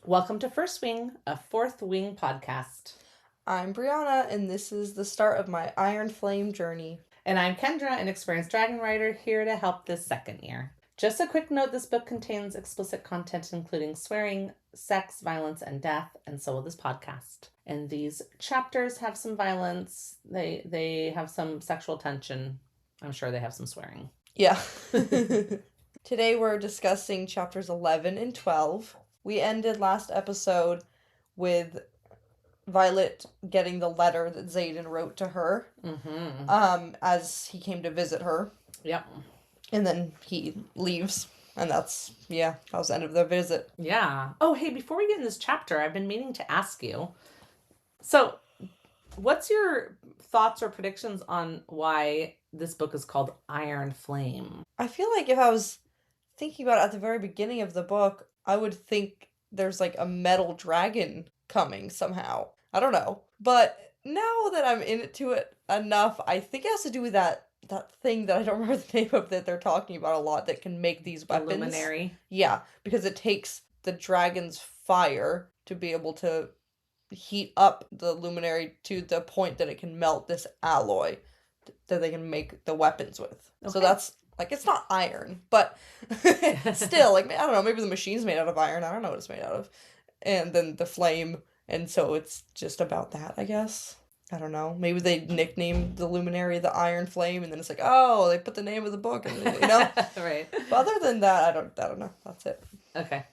Welcome to First Wing, a Fourth Wing podcast. I'm Brianna, and this is the start of my Iron Flame journey. And I'm Kendra, an experienced dragon rider, here to help this second year. Just a quick note, this book contains explicit content including swearing, sex, violence, and death, and so will this podcast. And these chapters have some violence, they have some sexual tension. I'm sure they have some swearing. Yeah. Today we're discussing chapters 11 and 12. We ended last episode with Violet getting the letter that Xaden wrote to her as he came to visit her. Yep. And then he leaves. And that was the end of their visit. Yeah. Oh, hey, before we get in this chapter, I've been meaning to ask you. So, what's your thoughts or predictions on why this book is called Iron Flame? I feel like if I was thinking about it at the very beginning of the book, I would think there's like a metal dragon coming somehow. I don't know. But now that I'm into it enough, I think it has to do with that thing that I don't remember the name of that they're talking about a lot that can make these weapons. The luminary. Yeah, because it takes the dragon's fire to be able to heat up the luminary to the point that it can melt this alloy that they can make the weapons with. Okay. So that's, like, it's not iron, but still, like, I don't know, maybe the machine's made out of iron. I don't know what it's made out of. And then the flame, and so it's just about that, I guess. I don't know. Maybe they nicknamed the luminary the Iron Flame, and then it's like, oh, they put the name of the book, and you know? Right. But other than that, I don't know. That's it. Okay.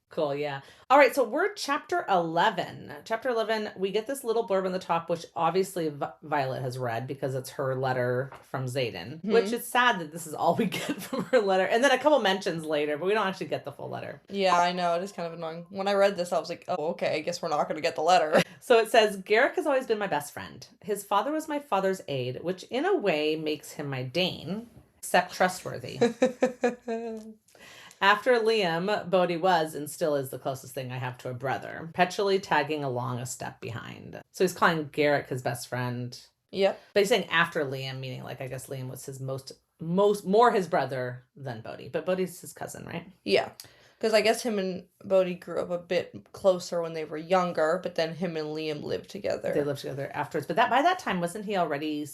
Cool, yeah. All right, so we're chapter 11. Chapter 11, we get this little blurb on the top, which obviously Violet has read because it's her letter from Xaden, which is sad that this is all we get from her letter. And then a couple mentions later, but we don't actually get the full letter. Yeah, I know. It is kind of annoying. When I read this, I was like, oh, okay, I guess we're not going to get the letter. So it says, Garrick has always been my best friend. His father was my father's aide, which in a way makes him my Dane, except trustworthy. After Liam, Bodhi was and still is the closest thing I have to a brother, perpetually tagging along a step behind. So he's calling Garrick his best friend. Yep. But he's saying after Liam, meaning like I guess Liam was his more his brother than Bodhi. But Bodhi's his cousin, right? Yeah. Because I guess him and Bodhi grew up a bit closer when they were younger, but then him and Liam lived together. They lived together afterwards. But by that time, wasn't he already...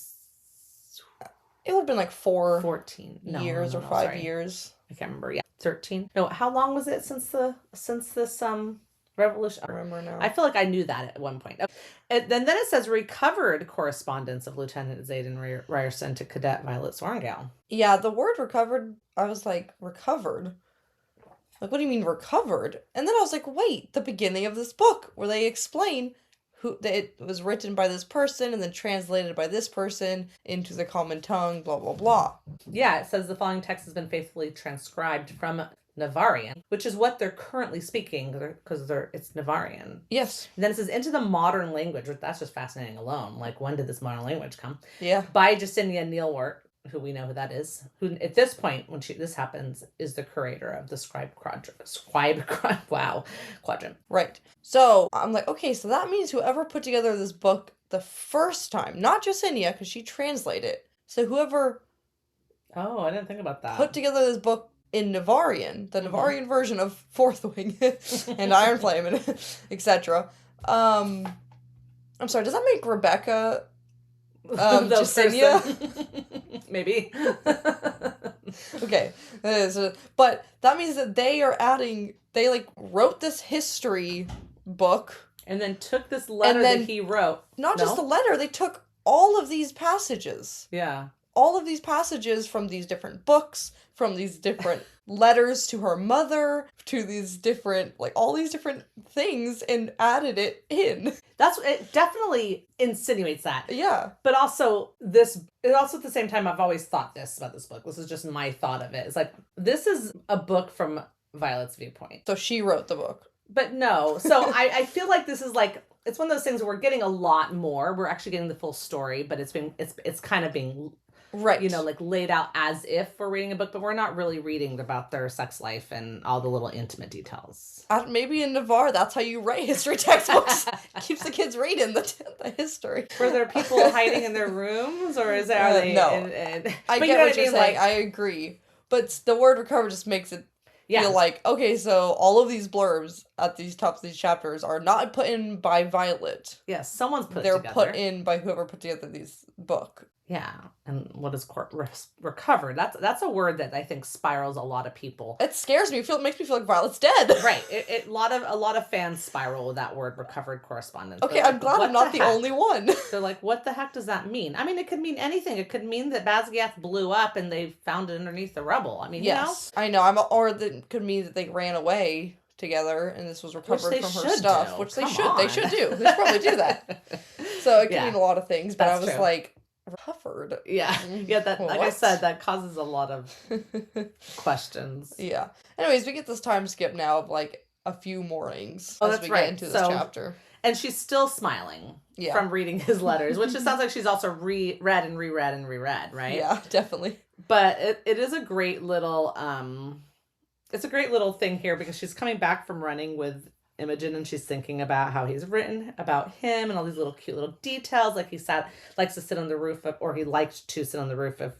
It would have been like 14 years or 5 years. I can't remember. Yeah, 13. No, how long was it since this revolution? I don't remember now. I feel like I knew that at one point. And then it says recovered correspondence of Lieutenant Xaden Ryerson to Cadet Violet Sorrengal. Yeah, the word recovered, I was like, recovered? Like, what do you mean recovered? And then I was like, wait, the beginning of this book where they explain it was written by this person and then translated by this person into the common tongue, blah, blah, blah. Yeah, it says the following text has been faithfully transcribed from Navarian, which is what they're currently speaking because it's Navarian. Yes. And then it says into the modern language, which that's just fascinating alone. Like, when did this modern language come? Yeah. By Justinia Neilwort, who we know who that is, who at this point, when this happens, is the curator of the Scribe Quadrant. Right. So I'm like, okay, so that means whoever put together this book the first time, not Justinia, because she translated it. So whoever... Oh, I didn't think about that. Put together this book in Navarian, the Navarian version of Fourth Wing and Iron Flame and etc. I'm sorry, does that make Rebecca Justinia? Maybe. Okay. But that means that they wrote this history book. And then took this letter that he wrote. Not just the letter, they took all of these passages. Yeah. All of these passages from these different books, from these different letters to her mother, to these different, all these different things, and added it in. It definitely insinuates that. Yeah. But also at the same time, I've always thought this about this book. This is just my thought of it. It's like, this is a book from Violet's viewpoint. So she wrote the book. But no. So I feel like this is like, it's one of those things where we're getting a lot more. We're actually getting the full story, but it's kind of being... Right. Laid out as if we're reading a book, but we're not really reading about their sex life and all the little intimate details. Maybe in Navarre, that's how you write history textbooks. Keeps the kids reading the history. Were there people hiding in their rooms, or are they? No. I get what you're saying. I agree. But the word recover just makes it feel like, okay, so all of these blurbs at these tops of these chapters are not put in by Violet. Yeah, someone's put it They're together. put in by whoever put together this book. Yeah, and what is recovered? That's a word that I think spirals a lot of people. It scares me. It makes me feel like Violet's dead. Right. A lot of fans spiral with that word, recovered correspondence. Okay, I'm glad I'm not the only one. They're like, what the heck does that mean? I mean, it could mean anything. It could mean that Basgiath blew up and they found it underneath the rubble. I mean, yes, you know? I know. Or it could mean that they ran away together and this was recovered from her stuff. Which they should. They should do. They should probably do that. So it could mean a lot of things. But I was like, recovered. Yeah. That, like I said, that causes a lot of questions. Yeah. Anyways, we get this time skip now of like a few mornings as we get into this chapter. And she's still smiling from reading his letters, which it sounds like she's also reread, right? Yeah, definitely. But it is a great little it's a great little thing here because she's coming back from running with Imogen and she's thinking about how he's written about him and all these little cute little details, like he likes to sit on the roof of, or he liked to sit on the roof of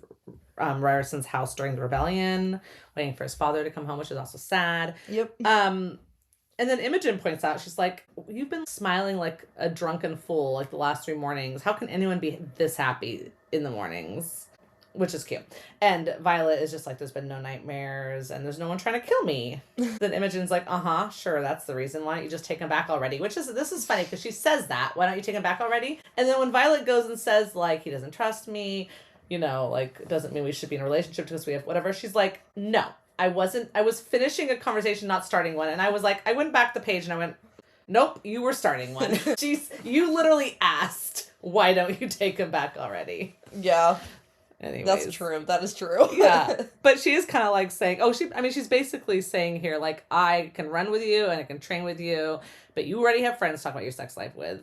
Ryerson's house during the rebellion, waiting for his father to come home, which is also sad. Yep. And then Imogen points out, she's like, you've been smiling like a drunken fool like the last 3 mornings. How can anyone be this happy in the mornings? Which is cute. And Violet is just like, there's been no nightmares and there's no one trying to kill me. Then Imogen's like, sure, that's the reason. Why don't you just take him back already? This is funny because she says that. Why don't you take him back already? And then when Violet goes and says, like, he doesn't trust me, you know, like, doesn't mean we should be in a relationship because we have whatever. She's like, no, I was finishing a conversation, not starting one. And I was like, I went back the page and I went, nope, you were starting one. You literally asked, why don't you take him back already? Yeah. Anyways. That's true. That is true. Yeah. But she is kind of like saying, she's basically saying here, like, I can run with you and I can train with you, but you already have friends to talk about your sex life with.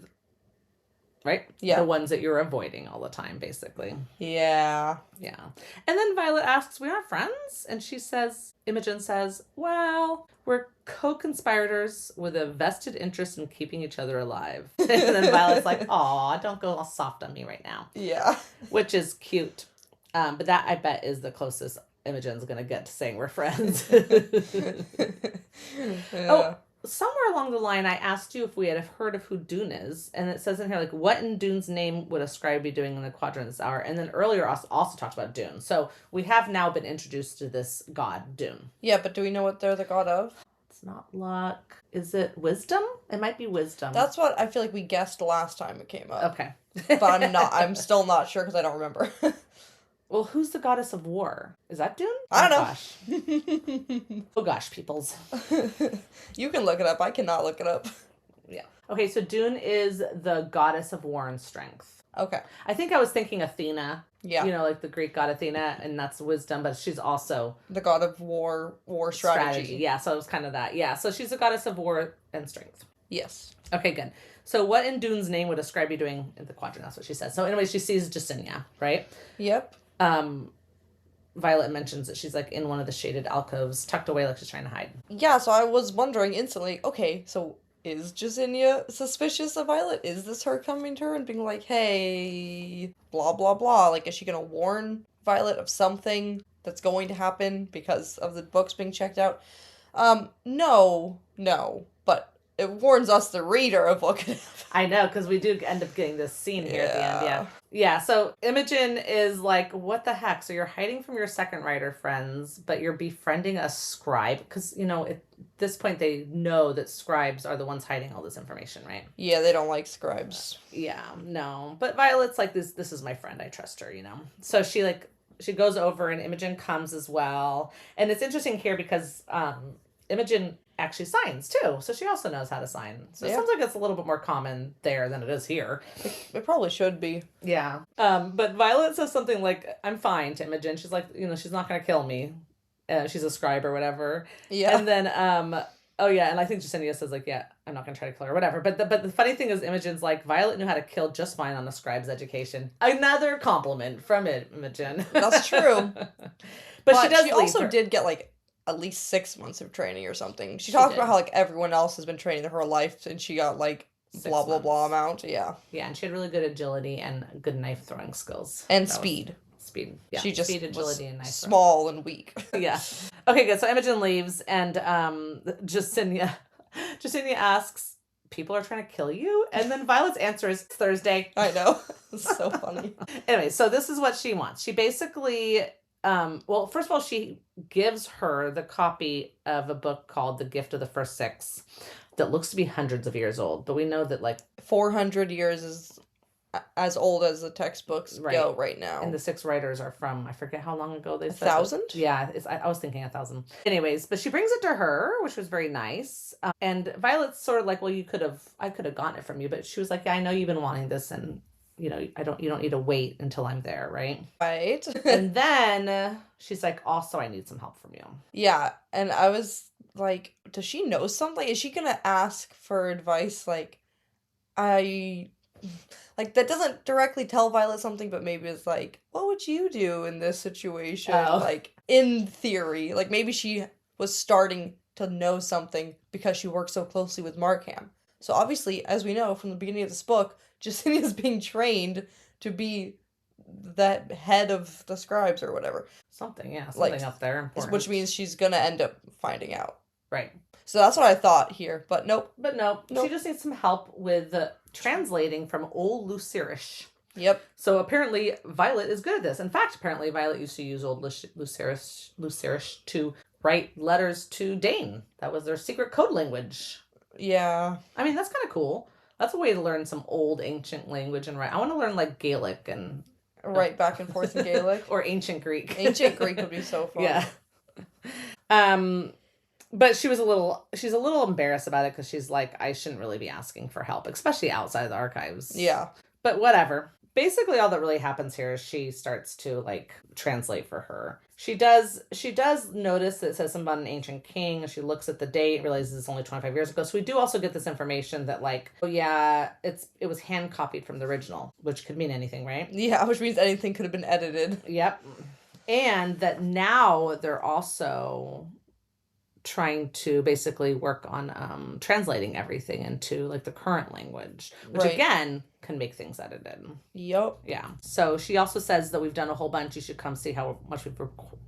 Right? Yeah. The ones that you're avoiding all the time, basically. Yeah. Yeah. And then Violet asks, we aren't friends? And Imogen says, well, we're co-conspirators with a vested interest in keeping each other alive. And then Violet's like, aw, don't go all soft on me right now. Yeah. Which is cute. But that, I bet, is the closest Imogen's going to get to saying we're friends. Yeah. Oh, somewhere along the line, I asked you if we had heard of who Dune is. And it says in here, like, what in Dune's name would a scribe be doing in the quadrant this hour? And then earlier also talked about Dune. So we have now been introduced to this god, Dune. Yeah, but do we know what they're the god of? It's not luck. Is it wisdom? It might be wisdom. That's what I feel like we guessed last time it came up. Okay. But I'm still not sure because I don't remember. Well, who's the goddess of war? Is that Dune? I don't know. Oh gosh, peoples. You can look it up. I cannot look it up. Yeah. Okay, so Dune is the goddess of war and strength. Okay. I think I was thinking Athena. Yeah. You know, like the Greek god Athena, and that's wisdom, but she's also the god of war strategy. Yeah, so it was kind of that. Yeah, so she's a goddess of war and strength. Yes. Okay, good. So what in Dune's name would a scribe be doing in the quadrant? That's what she says. So anyway, she sees Jesinia, right? Yep. Violet mentions that she's like in one of the shaded alcoves, tucked away like she's trying to hide. Yeah, so I was wondering instantly, okay, so is Jesinia suspicious of Violet? Is this her coming to her and being like, hey, blah, blah, blah? Like, is she going to warn Violet of something that's going to happen because of the books being checked out? No, but it warns us, the reader, of what could happen. I know, because we do end up getting this scene here at the end, yeah. Yeah, so Imogen is like, what the heck? So you're hiding from your second writer friends, but you're befriending a scribe? Because, you know, at this point they know that scribes are the ones hiding all this information, right? Yeah, they don't like scribes. Yeah, no. But Violet's like, this is my friend. I trust her, you know? So she goes over and Imogen comes as well. And it's interesting here because Imogen actually signs too, so she also knows how to sign. So it sounds like it's a little bit more common there than it is here. It probably should be. Yeah. But Violet says something like, I'm fine to Imogen. She's like, you know, she's not going to kill me. She's a scribe or whatever. Yeah. And then, oh yeah, and I think Jesinia says like, yeah, I'm not going to try to kill her or whatever. But the funny thing is Imogen's like, Violet knew how to kill just fine on a scribe's education. Another compliment from Imogen. That's true. But she also did get like at least 6 months of training or something. She talked about how like everyone else has been training her life and she got like blah blah blah amount. Yeah. Yeah, and she had really good agility and good knife throwing skills. And speed. Speed. Yeah. She just speed, agility, and knife small and weak. Yeah. Okay, good. So Imogen leaves, and Justinia asks, "People are trying to kill you?" And then Violet's answer is Thursday. I know. It's so funny. Anyway, so this is what she wants. She basically, well, first of all, she gives her the copy of a book called The Gift of the First Six that looks to be hundreds of years old, but we know that like 400 years is as old as the textbooks go right now. And the six writers are from, I forget how long ago they said. 1,000? Yeah, I was thinking 1,000. Anyways, but she brings it to her, which was very nice. And Violet's sort of like, well, I could have gotten it from you, but she was like, yeah, I know you've been wanting this, and you don't need to wait until I'm there, right? Right. And then she's like, also, I need some help from you. Yeah, and I was like, does she know something? Is she gonna ask for advice? Like, that doesn't directly tell Violet something, but maybe it's like, what would you do in this situation? Oh. Like, in theory, like maybe she was starting to know something because she worked so closely with Markham. So obviously, as we know from the beginning of this book, Justinia's being trained to be the head of the scribes or whatever. Something Like, up there important. which means she's gonna end up finding out. Right. So that's what I thought here, but nope. She just needs some help with translating from Old Lucerish. Yep. So apparently Violet is good at this. In fact, apparently Violet used to use Old Lucerish to write letters to Dane. That was their secret code language. Yeah. I mean, that's kind of cool. That's a way to learn some old ancient language and write. I want to learn like Gaelic and write back and forth in Gaelic. Or ancient Greek. Ancient Greek would be so fun. Yeah. But she's a little embarrassed about it because she's like, I shouldn't really be asking for help, especially outside of the archives. Yeah. But whatever. Basically, all that really happens here is she starts to like translate for her. She does notice that it says something about an ancient king. She looks at the date, realizes it's only 25 years ago. So we do also get this information that like, oh yeah, it was hand copied from the original, which could mean anything, right? Yeah, which means anything could have been edited. Yep. And that now they're also trying to basically work on translating everything into like the current language, which again can make things edited. Yep. Yeah. So she also says that we've done a whole bunch. You should come see how much we've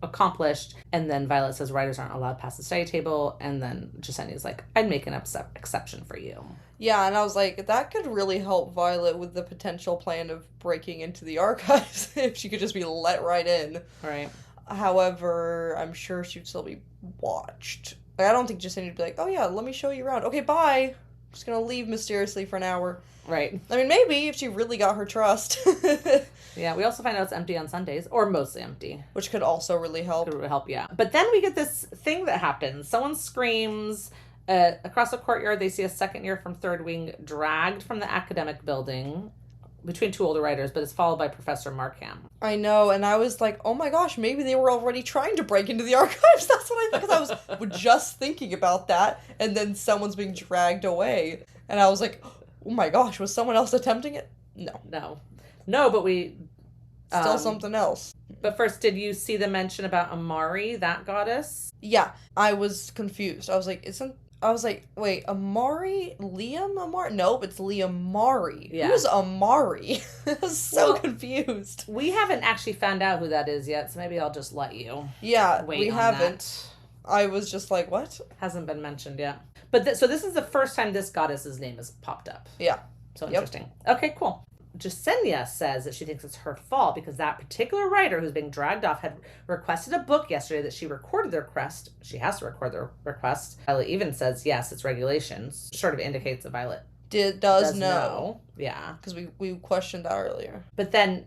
accomplished. And then Violet says writers aren't allowed past the study table. And then Jasenia's like, I'd make an exception for you. Yeah, and I was like, that could really help Violet with the potential plan of breaking into the archives if she could just be let right in. Right. However, I'm sure she'd still be watched. Like, I don't think Jasenia would be like, oh yeah, let me show you around. Okay, bye. I'm just gonna leave mysteriously for an hour. Right. I mean, maybe if she really got her trust. Yeah, we also find out it's empty on Sundays, or mostly empty. Which could also really help. Could help, yeah. But then we get this thing that happens. Someone screams. Across the courtyard, they see a second year from Third Wing dragged from the academic building between two older writers, but it's followed by Professor Markham. I know, and I was like, oh my gosh, maybe they were already trying to break into the archives. That's what I thought, because I was just thinking about that, and then someone's being dragged away. And I was like, oh my gosh, was someone else attempting it? No, but we... Still something else. But first, did you see the mention about Amari, that goddess? Yeah, I was confused. I was like, wait, Amari? Liam Amari? Nope, it's Liam Mari. Yeah. Who's Amari? I was so confused. We haven't actually found out who that is yet, so maybe I'll just let you. Yeah, wait we haven't. That. I was just like, what? Hasn't been mentioned yet. But so this is the first time this goddess's name has popped up. Yeah. So interesting. Okay, cool. Jasenia says that she thinks it's her fault because that particular writer who's being dragged off had requested a book yesterday that she recorded their request. She has to record their request. Violet even says, yes, it's regulations. Sort of indicates that Violet does know. Yeah. Because we questioned that earlier. But then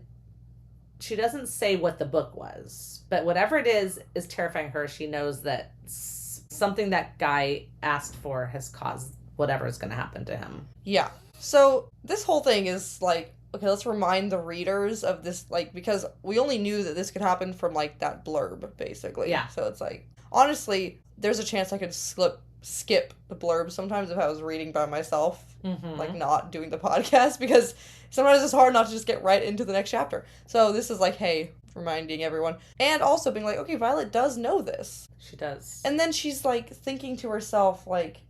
she doesn't say what the book was. But whatever it is terrifying her. She knows that something that guy asked for has caused whatever is going to happen to him. Yeah. So this whole thing is like, okay, let's remind the readers of this, like, because we only knew that this could happen from, like, that blurb, basically. Yeah. So it's like, honestly, there's a chance I could skip the blurb sometimes if I was reading by myself, like, not doing the podcast, because sometimes it's hard not to just get right into the next chapter. So this is like, hey, reminding everyone. And also being like, okay, Violet does know this. She does. And then she's, like, thinking to herself, like,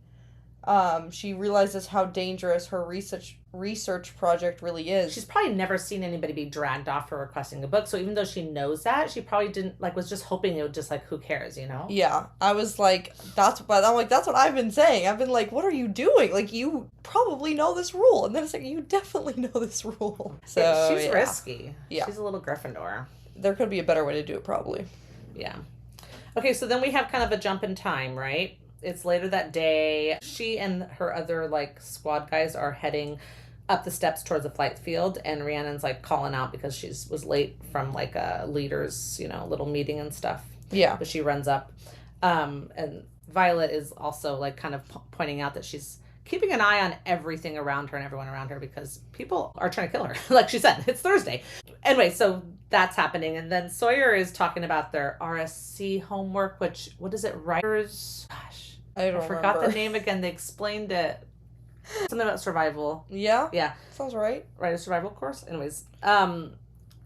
she realizes how dangerous her research project really is. She's probably never seen anybody be dragged off for requesting a book, so even though she knows that, she probably didn't, like, was just hoping it would just, like, who cares, you know? Yeah, I was like, that's what I've been saying. I've been like, what are you doing? Like, you probably know this rule. And then it's like, you definitely know this rule. So, she's risky. Yeah. She's a little Gryffindor. There could be a better way to do it, probably. Yeah. Okay, so then we have kind of a jump in time, right? It's later that day. She and her other, like, squad guys are heading up the steps towards the flight field, and Rhiannon's, like, calling out because she was late from, like, a leader's, you know, little meeting and stuff. Yeah. But she runs up. And Violet is also, like, kind of pointing out that she's keeping an eye on everything around her and everyone around her because people are trying to kill her. Like she said, it's Thursday. Anyway, so that's happening. And then Sawyer is talking about their RSC homework, which, what is it? Writers? Gosh. I forgot the name again. They explained it. Something about survival. Yeah? Yeah. Sounds right. Writer survival course. Anyways,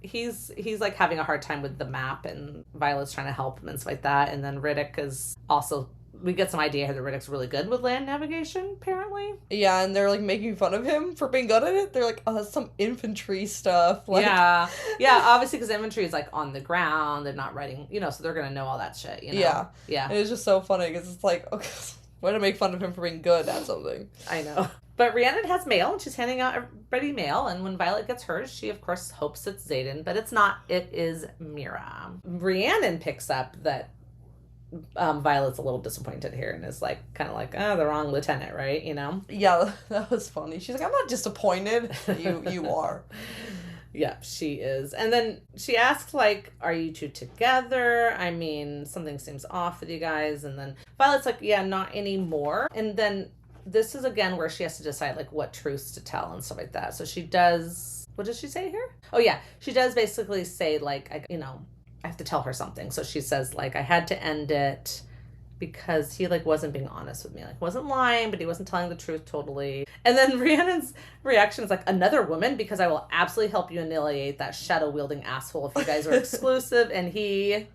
he's like having a hard time with the map, and Violet's trying to help him and stuff like that. And then Riddick is also, we get some idea here that Riddick's really good with land navigation, apparently. Yeah, and they're like making fun of him for being good at it. They're like, oh, that's some infantry stuff. Like... Yeah, obviously because infantry is like on the ground. They're not riding, you know, so they're gonna know all that shit, you know? Yeah. It was just so funny because it's like, okay, way to make fun of him for being good at something. I know. But Rhiannon has mail, and she's handing out everybody mail, and when Violet gets hers, she, of course, hopes it's Xaden, but it's not. It is Mira. Rhiannon picks up that Violet's a little disappointed here and is like, kind of like, oh, the wrong lieutenant, right? You know? Yeah, that was funny. She's like, I'm not disappointed. You are. Yeah, she is. And then she asks, like, are you two together? I mean, something seems off with you guys. And then Violet's like, yeah, not anymore. And then this is, again, where she has to decide, like, what truths to tell and stuff like that. So she does, what does she say here? Oh, yeah. She does basically say, like, I have to tell her something. So she says, like, I had to end it because he, like, wasn't being honest with me. Like, wasn't lying, but he wasn't telling the truth totally. And then Rhiannon's reaction is like, another woman? Because I will absolutely help you annihilate that shadow-wielding asshole if you guys are exclusive. And he... ...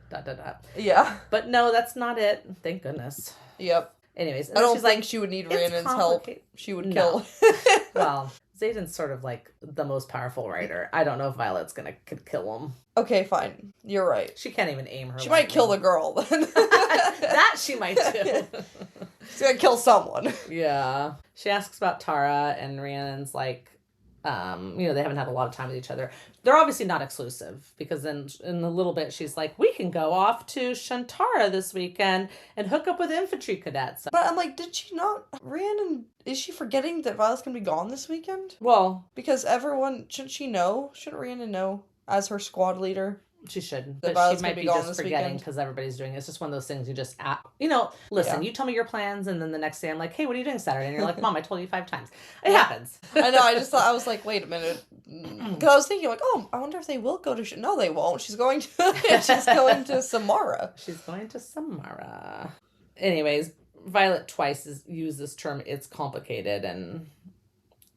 Yeah. But no, that's not it. Thank goodness. Yep. Anyways. I don't think she would need Rhiannon's help. She would kill. Well... Xaden's sort of like the most powerful writer. I don't know if Violet's could kill him. Okay, fine. You're right. She can't even aim her. She might kill the girl then. That she might do. She's gonna kill someone. Yeah. She asks about Tara, and Rhiannon's like, they haven't had a lot of time with each other. They're obviously not exclusive, because then in a little bit she's like, we can go off to Shantara this weekend and hook up with infantry cadets. But I'm like, did she not? Rhiannon, is she forgetting that Violet's gonna be gone this weekend? Well, because everyone, shouldn't she know? Shouldn't Rhiannon know as her squad leader? She should. But she might be just forgetting because everybody's doing it. It's just one of those things you just, listen, you tell me your plans, and then the next day I'm like, hey, what are you doing Saturday? And you're like, Mom, I told you 5 times. It happens. I know, I was like, wait a minute. Because I was thinking, like, oh, I wonder if they will go to... No, they won't. She's going to Samara. She's going to Samara. Anyways, Violet twice used this term, it's complicated, and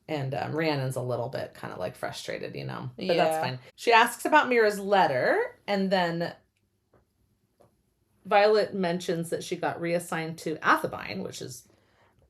Rhiannon's a little bit kind of like frustrated, but that's fine. She asks about Mira's letter, and then Violet mentions that she got reassigned to Athabine, which is...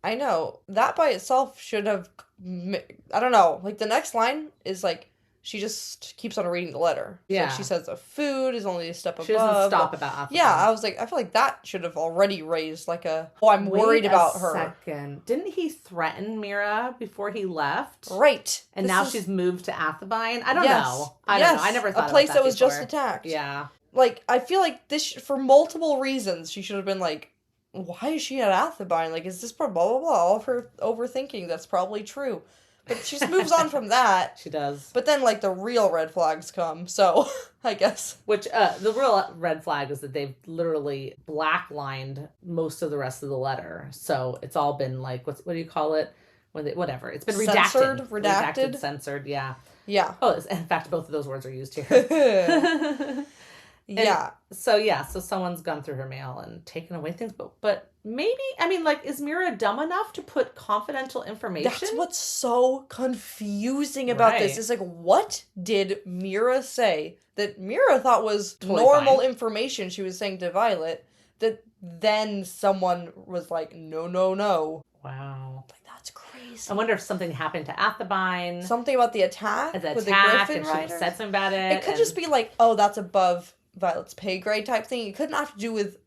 I know. That by itself should have... I don't know. Like, the next line is like, she just keeps on reading the letter. Yeah. So she says the food is only a step above. She doesn't stop about Athabine. Yeah, I was like, I feel like that should have already raised like I'm worried about her. Second. Didn't he threaten Mira before he left? Right. And now she's moved to Athabine? I don't know. I don't know. I never thought about a place that that was before. just attacked. Yeah. Like, I feel like this, for multiple reasons, she should have been like, why is she at Athabine? Like, is this blah, blah, blah, all of her overthinking? That's probably true. But she just moves on from that. She does. But then, like, the real red flags come, so, I guess. Which, the real red flag is that they've literally blacklined most of the rest of the letter. So, it's all been, like, what do you call it? Whatever. It's been redacted. Redacted? Censored, yeah. Yeah. Oh, in fact, both of those words are used here. Yeah. So someone's gone through her mail and taken away things, but maybe, is Mira dumb enough to put confidential information? That's what's so confusing about this. Is like, what did Mira say that Mira thought was totally normal information she was saying to Violet, that then someone was like, no. Wow. Like, that's crazy. I wonder if something happened to Athabine. Something about the attack with the Griffin and Riders. She said something about it. It could just be like, oh, that's above Violet's pay grade type thing. It couldn't have to do with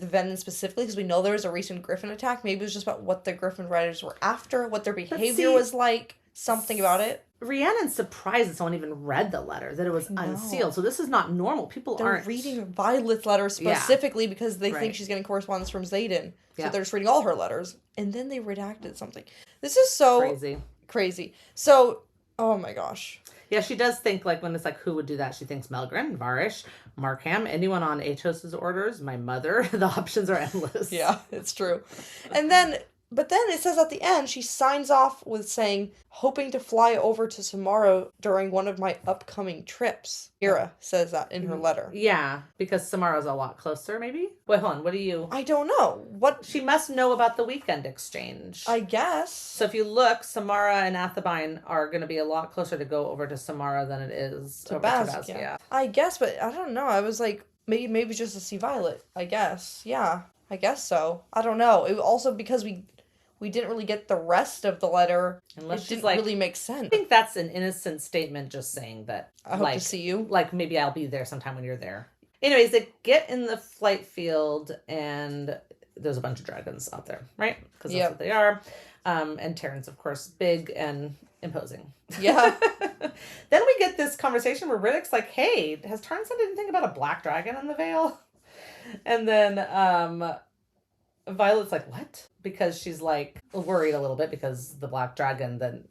Venom specifically, because we know there was a recent Griffin attack. Maybe it was just about what the Griffin Riders were after, what their behavior was like, something about it. Rhiannon's surprised that someone even read the letter, that it was unsealed. So this is not normal. They're aren't reading Violet's letter specifically because they think she's getting correspondence from Xaden. So they're just reading all her letters. And then they redacted something. This is so crazy. So, oh my gosh. Yeah, she does think, like, when it's like, who would do that? She thinks Melgren, Varrish, Markham, anyone on Athos's orders, my mother. The options are endless. Yeah, it's true. But then it says at the end, she signs off with saying, hoping to fly over to Samara during one of my upcoming trips. Ira says that in her letter. Yeah, because Samara's a lot closer, maybe? Wait, hold on. What do you... I don't know. What... She must know about the weekend exchange. I guess. So if you look, Samara and Athabine are going to be a lot closer to go over to Samara than it is to Basquiat. I guess, but I don't know. I was like, maybe just to see Violet. I guess. Yeah, I guess so. I don't know. It also because we didn't really get the rest of the letter. Unless it didn't really make sense. I think that's an innocent statement, just saying that. I hope to see you. Like, maybe I'll be there sometime when you're there. Anyways, they get in the flight field, and there's a bunch of dragons out there, right? Because that's what they are. And Terrence, of course, big and imposing. Yeah. Then we get this conversation where Riddick's like, hey, has Tarn said anything about a black dragon in the Vale? And then Violet's like, what? Because she's like worried a little bit because the black dragon that,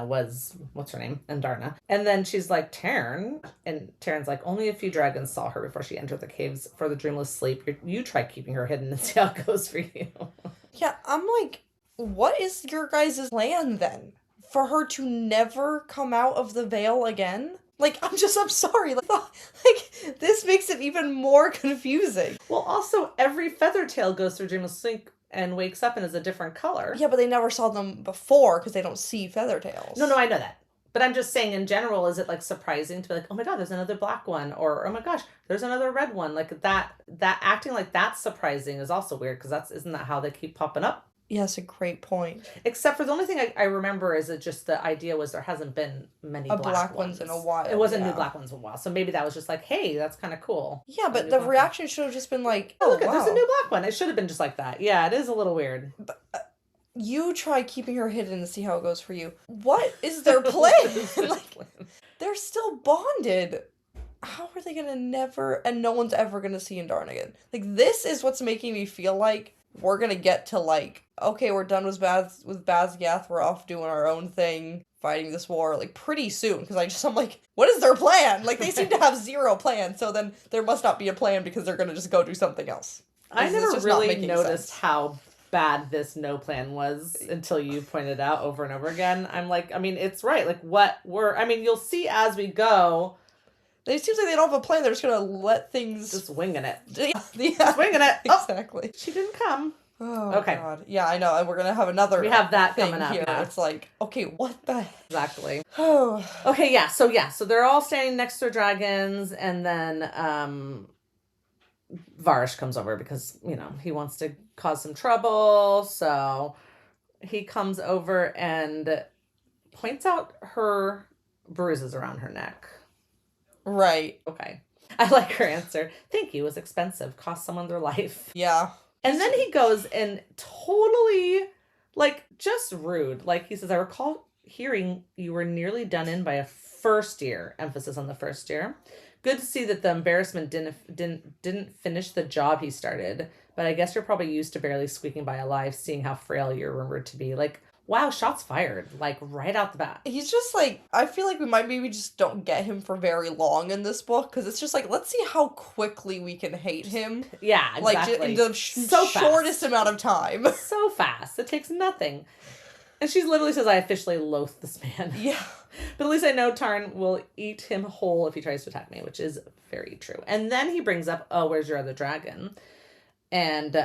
was, what's her name? Andarna. And then she's like, Tarn. And Tarn's like, only a few dragons saw her before she entered the caves for the dreamless sleep. You try keeping her hidden and see how it goes for you. Yeah, I'm like, what is your guys' plan then? For her to never come out of the Vale again? Like, I'm sorry. Like, this makes it even more confusing. Well, also, every Feathertail goes through dreamless sleep and wakes up and is a different color. Yeah, but they never saw them before because they don't see Feathertails. No, I know that. But I'm just saying, in general, is it, like, surprising to be like, oh my god, there's another black one, or oh my gosh, there's another red one? Like, that acting like that's surprising is also weird, because isn't that how they keep popping up? Yes, a great point. Except for the only thing I remember is that just the idea was there hasn't been many black ones in a while. It wasn't new black ones in a while. So maybe that was just like, hey, that's kind of cool. Yeah, but the reaction should have just been like, oh, look, there's a new black one. It should have been just like that. Yeah, it is a little weird. But, you try keeping her hidden and see how it goes for you. What is their plan? They're still bonded. How are they gonna never, and no one's ever gonna see Andarna again? Like, this is what's making me feel like we're gonna get to, like, okay, we're done with Basquiat, we're off doing our own thing, fighting this war, like, pretty soon, because I'm like, what is their plan? Like, they seem to have zero plan, so then there must not be a plan because they're gonna just go do something else. I never really noticed how bad this no plan was until you pointed out over and over again. I'm like, I mean, it's right, like, you'll see as we go. It seems like they don't have a plan. They're just going to let things... Just winging it. Yeah. Just winging it. Exactly. Oh, she didn't come. Oh, okay. God. Yeah, I know. And we're going to have another We have that thing coming up. Here. Yeah. It's like, okay, what the... Exactly. Oh. Okay, yeah. So they're all standing next to dragons, and then Varrish comes over because, he wants to cause some trouble. So he comes over and points out her bruises around her neck. Right. Okay. I like her answer. Thank you. It was expensive. Cost someone their life. Yeah. And then he goes and totally, like, just rude. Like, he says, I recall hearing you were nearly done in by a first year. Emphasis on the first year. Good to see that the embarrassment didn't finish the job he started. But I guess you're probably used to barely squeaking by alive, seeing how frail you're rumored to be. Like, wow, shots fired, like, right out the bat. He's just, like, I feel like we might maybe just don't get him for very long in this book, because it's just, like, let's see how quickly we can hate him. Yeah, exactly. Like, in the shortest amount of time. So fast. It takes nothing. And she literally says, I officially loathe this man. Yeah. But at least I know Tarn will eat him whole if he tries to attack me, which is very true. And then he brings up, oh, where's your other dragon? And,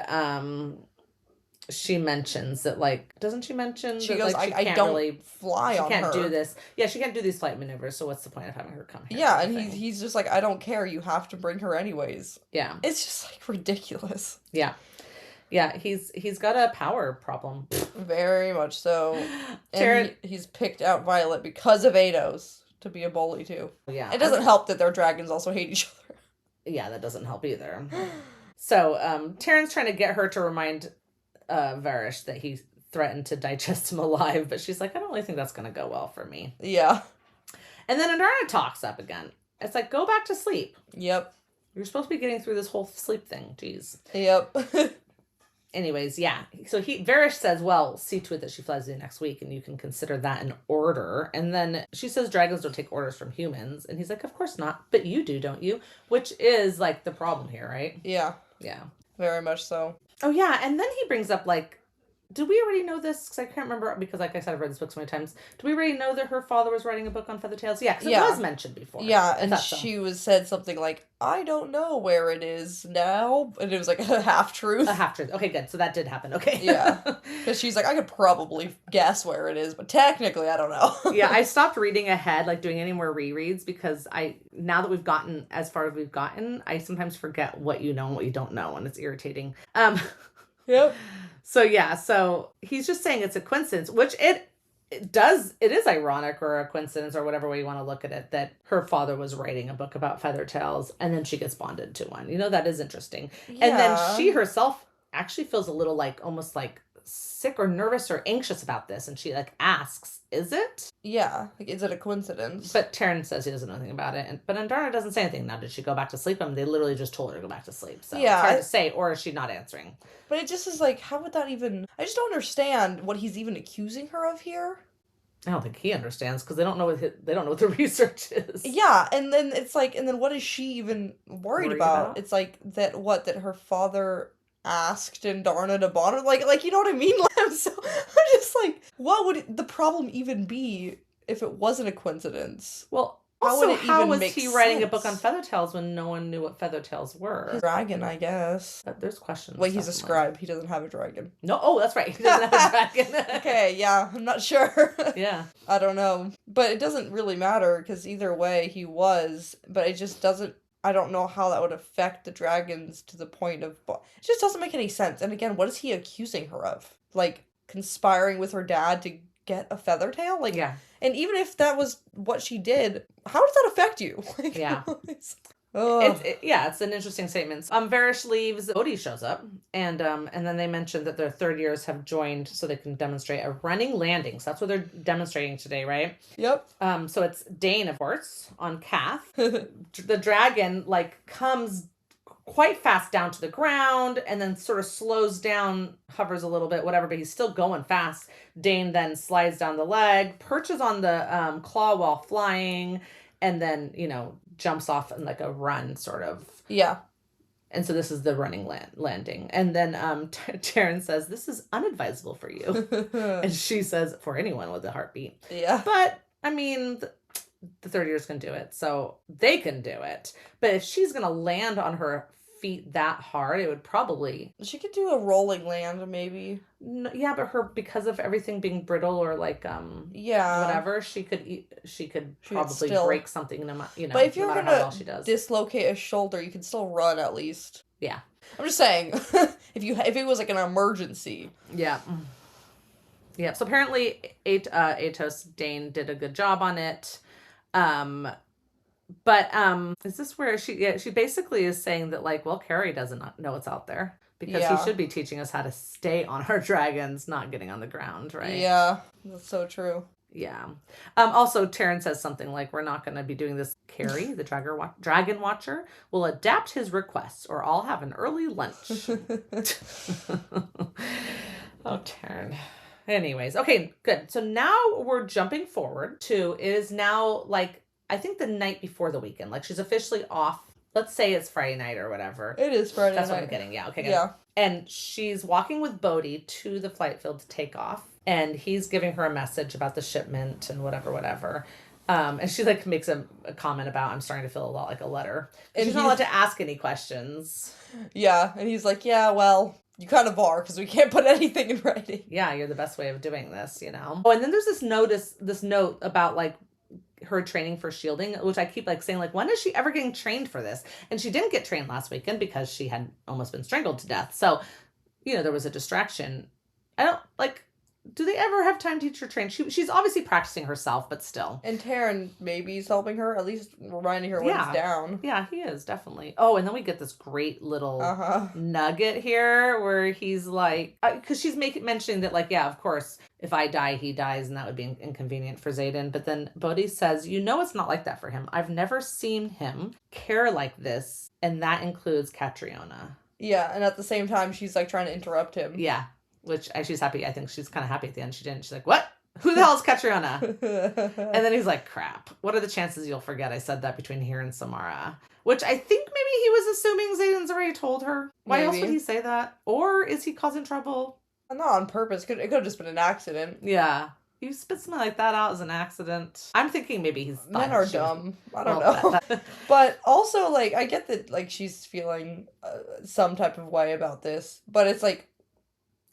she mentions that, like, doesn't she mention she that, goes, like, I don't really fly on her. She can't do this. Yeah, she can't do these flight maneuvers, so what's the point of having her come here? Yeah, and he's just like, I don't care, you have to bring her anyways. Yeah. It's just, like, ridiculous. Yeah. Yeah, he's got a power problem. Very much so. Taryn, And he's picked out Violet because of Ados to be a bully too. yeah, It doesn't help that their dragons also hate each other. Yeah, that doesn't help either. So, Taryn's trying to get her to remind Varrish that he threatened to digest him alive, but she's like, I don't really think that's going to go well for me. Yeah. And then Andarna talks up again. It's like, go back to sleep. Yep. You're supposed to be getting through this whole sleep thing. Jeez. Yep. Anyways, yeah. So Varrish says, well, see to it that she flies you next week and you can consider that an order. And then she says dragons don't take orders from humans. And he's like, of course not. But you do, don't you? Which is like the problem here, right? Yeah. Yeah. Very much so. Oh, yeah. And then he brings up like, did we already know this? Because I can't remember, because like I said, I've read this book so many times. Do we already know that her father was writing a book on Feathertails? Yeah, because it was mentioned before. Yeah, and she said something like, I don't know where it is now. And it was like a half-truth. A half-truth. Okay, good. So that did happen. Okay. Yeah. Because she's like, I could probably guess where it is, but technically I don't know. Yeah, I stopped reading ahead, like doing any more rereads, because now that we've gotten as far as we've gotten, I sometimes forget what you know and what you don't know, and it's irritating. Yep. So yeah, so he's just saying it's a coincidence, which it is ironic or a coincidence or whatever way you want to look at it, that her father was writing a book about Feathertails and then she gets bonded to one. You know, that is interesting. Yeah. And then she herself actually feels a little like, almost like sick or nervous or anxious about this. And she like asks, is it? Yeah. Like, is it a coincidence? But Taryn says he doesn't know anything about it. But Andarna doesn't say anything. Now, did she go back to sleep? I mean, they literally just told her to go back to sleep. So yeah, it's hard to say, or is she not answering? But it just is like, how would that even... I just don't understand what he's even accusing her of here. I don't think he understands, because they don't know what the research is. Yeah, and then it's like, and then what is she even worried about? It's like that her father asked Andarna to bond her, like you know what I mean? So I'm just like, what would the problem even be if it wasn't a coincidence? Well, how was he writing a book on Feathertails when no one knew what Feathertails were? His dragon, I guess. But there's questions. Wait, he's a scribe. He doesn't have a dragon. No, oh, that's right. He doesn't have a dragon. Okay, yeah, I'm not sure. Yeah. I don't know. But it doesn't really matter, because either way he was, but it just doesn't, I don't know how that would affect the dragons to the point of... It just doesn't make any sense. And again, what is he accusing her of? Like, conspiring with her dad to get a Feathertail? Like, yeah. And even if that was what she did, how does that affect you? Like, yeah. It's an interesting statement. Varrish leaves. Bodhi shows up, and then they mentioned that their third years have joined so they can demonstrate a running landing. So that's what they're demonstrating today, right? Yep. So it's Dane, of course, on Kath. The dragon comes quite fast down to the ground and then sort of slows down, hovers a little bit, whatever, but he's still going fast. Dane then slides down the leg, perches on the claw while flying, and then, jumps off in like a run sort of. Yeah. And so this is the running landing. And then Taryn says, this is unadvisable for you. And she says, for anyone with a heartbeat. Yeah. But, I mean... the third years can do it, so they can do it. But if she's gonna land on her feet that hard, it would probably... She could do a rolling land, maybe. No, yeah, but because of everything being brittle or whatever, she could probably break something. But if you're gonna dislocate a shoulder, you can still run at least. Yeah, I'm just saying, if it was like an emergency. Yeah. Yeah. So apparently, Atos Dane did a good job on it. But is this where she basically is saying that Carrie doesn't know what's out there, because he should be teaching us how to stay on our dragons, not getting on the ground, right? Yeah, that's so true. Yeah. Also, Taryn says something like, we're not going to be doing this. Carrie, the dragon watcher, will adapt his requests or I'll have an early lunch. Oh, Taryn. Anyways, okay, good. So now we're jumping forward to, it is now I think the night before the weekend. She's officially off. Let's say it's Friday night or whatever. It is Friday night. That's what I'm getting. Yeah, okay, good. Yeah. And she's walking with Bodhi to the flight field to take off. And he's giving her a message about the shipment and whatever. And she makes a comment about, I'm starting to feel a lot like a letter. And she's not allowed to ask any questions. Yeah, and he's like, yeah, well... You kind of are, because we can't put anything in writing. Yeah, you're the best way of doing this, Oh, and then there's this note about, her training for shielding, which I keep, saying, when is she ever getting trained for this? And she didn't get trained last weekend because she had almost been strangled to death. So, there was a distraction. I don't, like, do they ever have time to teach her train? She's obviously practicing herself, but still. And Taryn maybe is helping her, at least reminding her when it's down. Yeah, he is, definitely. Oh, and then we get this great little nugget here where he's like, because she's mentioning that, like, yeah, of course, if I die, he dies, and that would be inconvenient for Xaden. But then Bodhi says, it's not like that for him. I've never seen him care like this, and that includes Catriona. Yeah, and at the same time, she's, like, trying to interrupt him. Yeah. Which she's happy. I think she's kind of happy at the end. She didn't. She's like, what? Who the hell is Catriona? And then he's like, crap. What are the chances you'll forget I said that between here and Samara? Which I think maybe he was assuming Xaden's already told her. Why else would he say that? Or is he causing trouble? Not on purpose. It could have just been an accident. Yeah. You spit something like that out as an accident. I'm thinking maybe he's... Men are dumb. I don't know. But also, like, I get that, like, she's feeling some type of way about this. But it's like...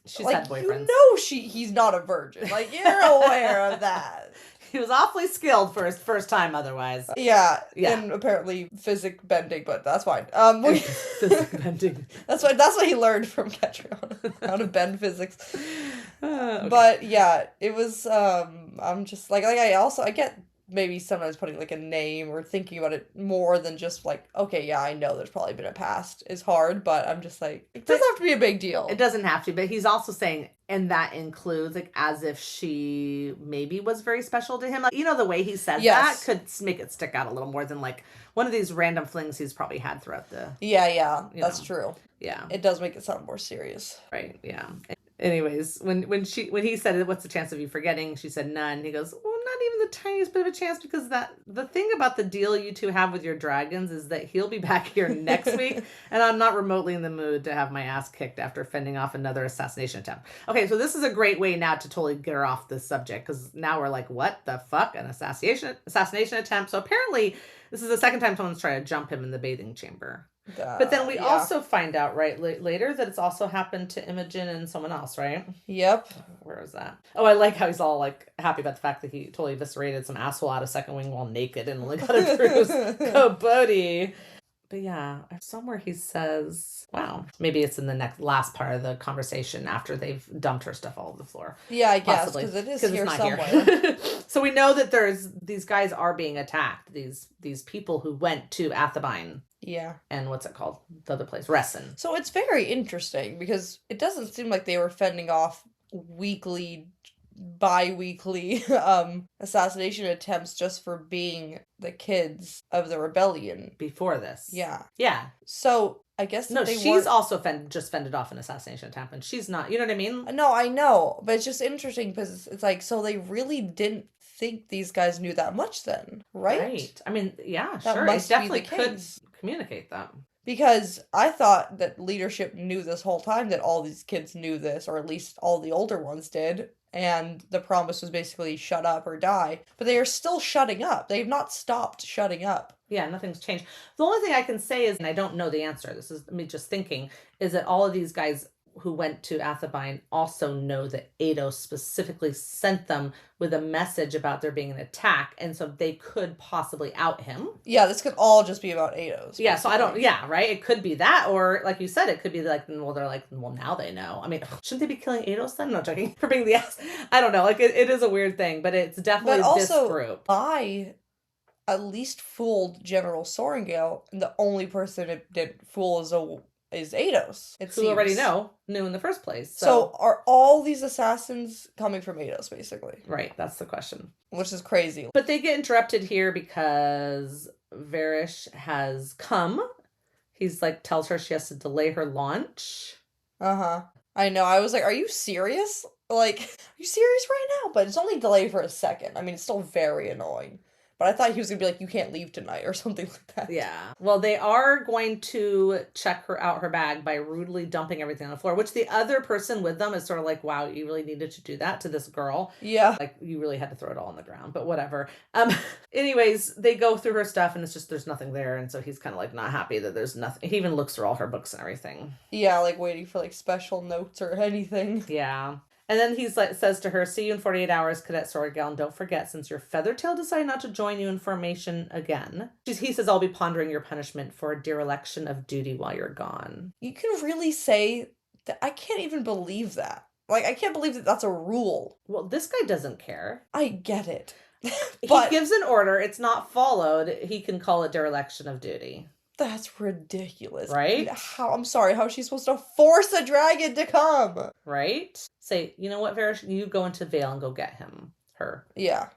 She's had boyfriends. He's not a virgin. Like, you're aware of that. He was awfully skilled for his first time otherwise. Yeah. And apparently physic bending, but that's fine. Physic bending. That's what he learned from Catriona. How to bend physics. Okay. But yeah, it was I'm just like I get maybe sometimes putting like a name or thinking about it more than just like, okay, yeah, I know there's probably been a past is hard, but I'm just like, it doesn't have to be a big deal. It doesn't have to, but he's also saying, and that includes, like, as if she maybe was very special to him. Like, the way he said that could make it stick out a little more than, like, one of these random flings he's probably had throughout the... Yeah, that's true. Yeah. It does make it sound more serious. Right, yeah. Anyways, when he said, what's the chance of you forgetting? She said none. He goes, well, not even the tiniest bit of a chance, because the thing about the deal you two have with your dragons is that he'll be back here next week, and I'm not remotely in the mood to have my ass kicked after fending off another assassination attempt. Okay, so this is a great way now to totally get her off this subject, because now we're like, what the fuck? An assassination attempt? So apparently this is the second time someone's tried to jump him in the bathing chamber. But then we also find out later that it's also happened to Imogen and someone else, right? Yep. Where is that? Oh, I like how he's all like happy about the fact that he totally eviscerated some asshole out of second wing while naked and only got a bruise. Go Bodhi. But yeah, somewhere he says, wow, maybe it's in the last part of the conversation after they've dumped her stuff all over the floor. Yeah, I guess, because it is here somewhere. Here. So we know that these guys are being attacked. These people who went to Athabine. Yeah. And what's it called? The other place, Ressin. So it's very interesting because it doesn't seem like they were fending off bi-weekly assassination attempts just for being the kids of the rebellion. Before this. Yeah. Yeah. So I guess she's also just fended off an assassination attempt, and she's not, you know what I mean? No, I know, but it's just interesting because it's like, so they really didn't think these guys knew that much then, right? Right. I mean, yeah, that sure. Must it definitely be the could case. Communicate that. Because I thought that leadership knew this whole time that all these kids knew this, or at least all the older ones did, and the promise was basically shut up or die. But they are still shutting up. They've not stopped shutting up. Yeah, nothing's changed. The only thing I can say is, and I don't know the answer, this is me just thinking, is that all of these guys who went to Athabine also know that Ados specifically sent them with a message about there being an attack, and so they could possibly out him. Yeah, this could all just be about Ados. Yeah, so right? It could be that, or like you said, it could be like, well, they're like, well, now they know. I mean, shouldn't they be killing Ados then? No, joking. For being the ass. I don't know. Like, it is a weird thing, but it's definitely this group. I at least fooled General Sorengale, and the only person it did fool is Ados. Who already knew in the first place. So are all these assassins coming from Ados, basically? Right, that's the question. Which is crazy. But they get interrupted here because Varrish has come. He's like, tells her she has to delay her launch. Uh-huh. I know. I was like, are you serious? Like, are you serious right now? But it's only delayed for a second. I mean, it's still very annoying. But I thought he was going to be like, you can't leave tonight or something like that. Yeah. Well, they are going to check her bag by rudely dumping everything on the floor, which the other person with them is sort of like, wow, you really needed to do that to this girl. Yeah. Like, you really had to throw it all on the ground, but whatever. Anyways, they go through her stuff and it's just, there's nothing there. And so he's kind of like not happy that there's nothing. He even looks through all her books and everything. Yeah, like waiting for like special notes or anything. Yeah. And then he's like, says to her, see you in 48 hours, Cadet Sorengale, and don't forget, since your Feathertail decided not to join you in formation again. He says, I'll be pondering your punishment for a dereliction of duty while you're gone. You can really say I can't even believe that. Like, I can't believe that that's a rule. Well, this guy doesn't care. I get it. He gives an order, it's not followed, he can call it dereliction of duty. That's ridiculous. Right? I'm sorry, how is she supposed to force a dragon to come? Right? Say, you know what, Varrish? You go into Vale and go get him. Her. Yeah.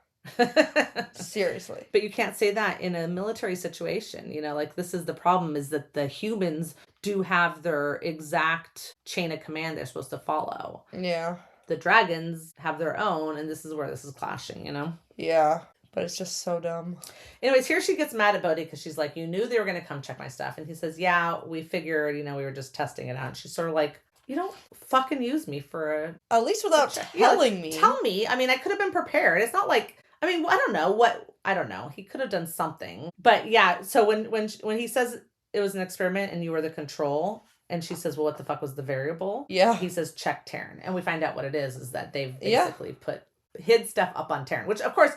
Seriously. But you can't say that in a military situation. You know, like, this is the problem, is that the humans do have their exact chain of command they're supposed to follow. Yeah. The dragons have their own, and this is where this is clashing, you know? Yeah. But it's just so dumb. Anyways, here she gets mad at Bodhi because she's like, you knew they were going to come check my stuff. And he says, yeah, we figured, you know, we were just testing it out. And she's sort of like, you don't fucking use me for At least without telling me. Tell me. I mean, I could have been prepared. It's not like, I mean, I don't know. He could have done something. But yeah, so when he says it was an experiment and you were the control, and she says, well, what the fuck was the variable? Yeah. He says, check Terran. And we find out what it is that they've basically hid stuff up on Terran, which of course,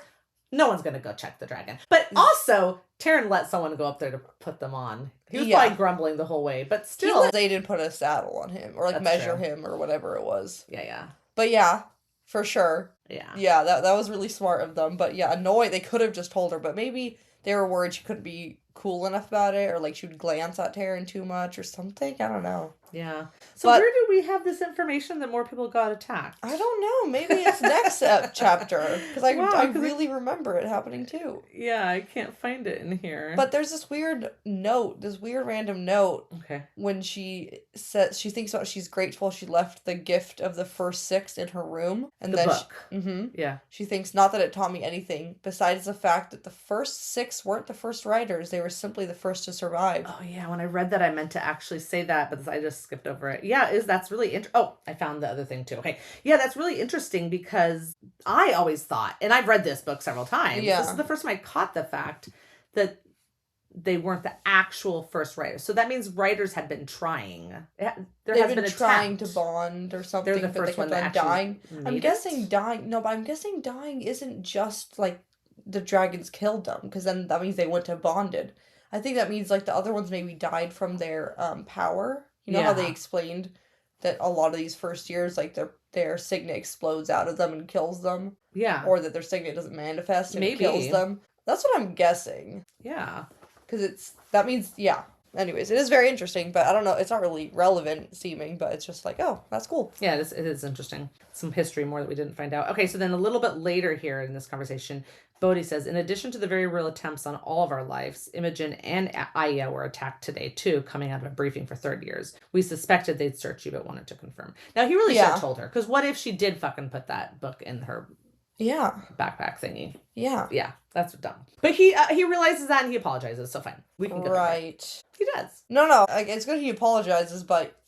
no one's going to go check the dragon. But also, Terran let someone go up there to put them on. He was probably grumbling the whole way, but still. They didn't put a saddle on him or like measure him or whatever it was. Yeah. But yeah, for sure. Yeah. Yeah, that was really smart of them. But yeah, annoyed. They could have just told her, but maybe they were worried she couldn't be cool enough about it, or like she would glance at Terran too much or something. I don't know. Yeah. So where do we have this information that more people got attacked? I don't know. Maybe it's next chapter. Because I really remember it happening too. Yeah, I can't find it in here. But there's this weird random note. Okay. When she says, she thinks about she's grateful she left the gift of the first 6 in her room. And the book. Yeah. She thinks, not that it taught me anything, besides the fact that the first 6 weren't the first writers. They were simply the first to survive. Oh yeah, when I read that I meant to actually say that, but I just skipped over it. Yeah, that's really interesting. Oh, I found the other thing too. Okay. Yeah, that's really interesting because I always thought, and I've read this book several times. Yeah. This is the first time I caught the fact that they weren't the actual first writers. So that means writers had been trying. They've been trying to bond or something. They're the first one that dying. I'm guessing dying isn't just like the dragons killed them, because then that means they went to bonded. I think that means like the other ones maybe died from their power. You know how they explained that a lot of these first years, like their signet explodes out of them and kills them. Yeah. Or that their signet doesn't manifest and it kills them. That's what I'm guessing. Yeah. Because that means, yeah. Anyways, it is very interesting, but I don't know. It's not really relevant seeming, but it's just like, oh, that's cool. Yeah, it is interesting. Some history more that we didn't find out. Okay, so then a little bit later here in this conversation, Bodhi says, in addition to the very real attempts on all of our lives, Imogen and Aya were attacked today too, coming out of a briefing for 3rd years. We suspected they'd search you, but wanted to confirm. Now, he really should have told her, because what if she did fucking put that book in her backpack thingy? Yeah, that's dumb. But he realizes that and he apologizes, so fine. We can go right. He does. No, it's good he apologizes, but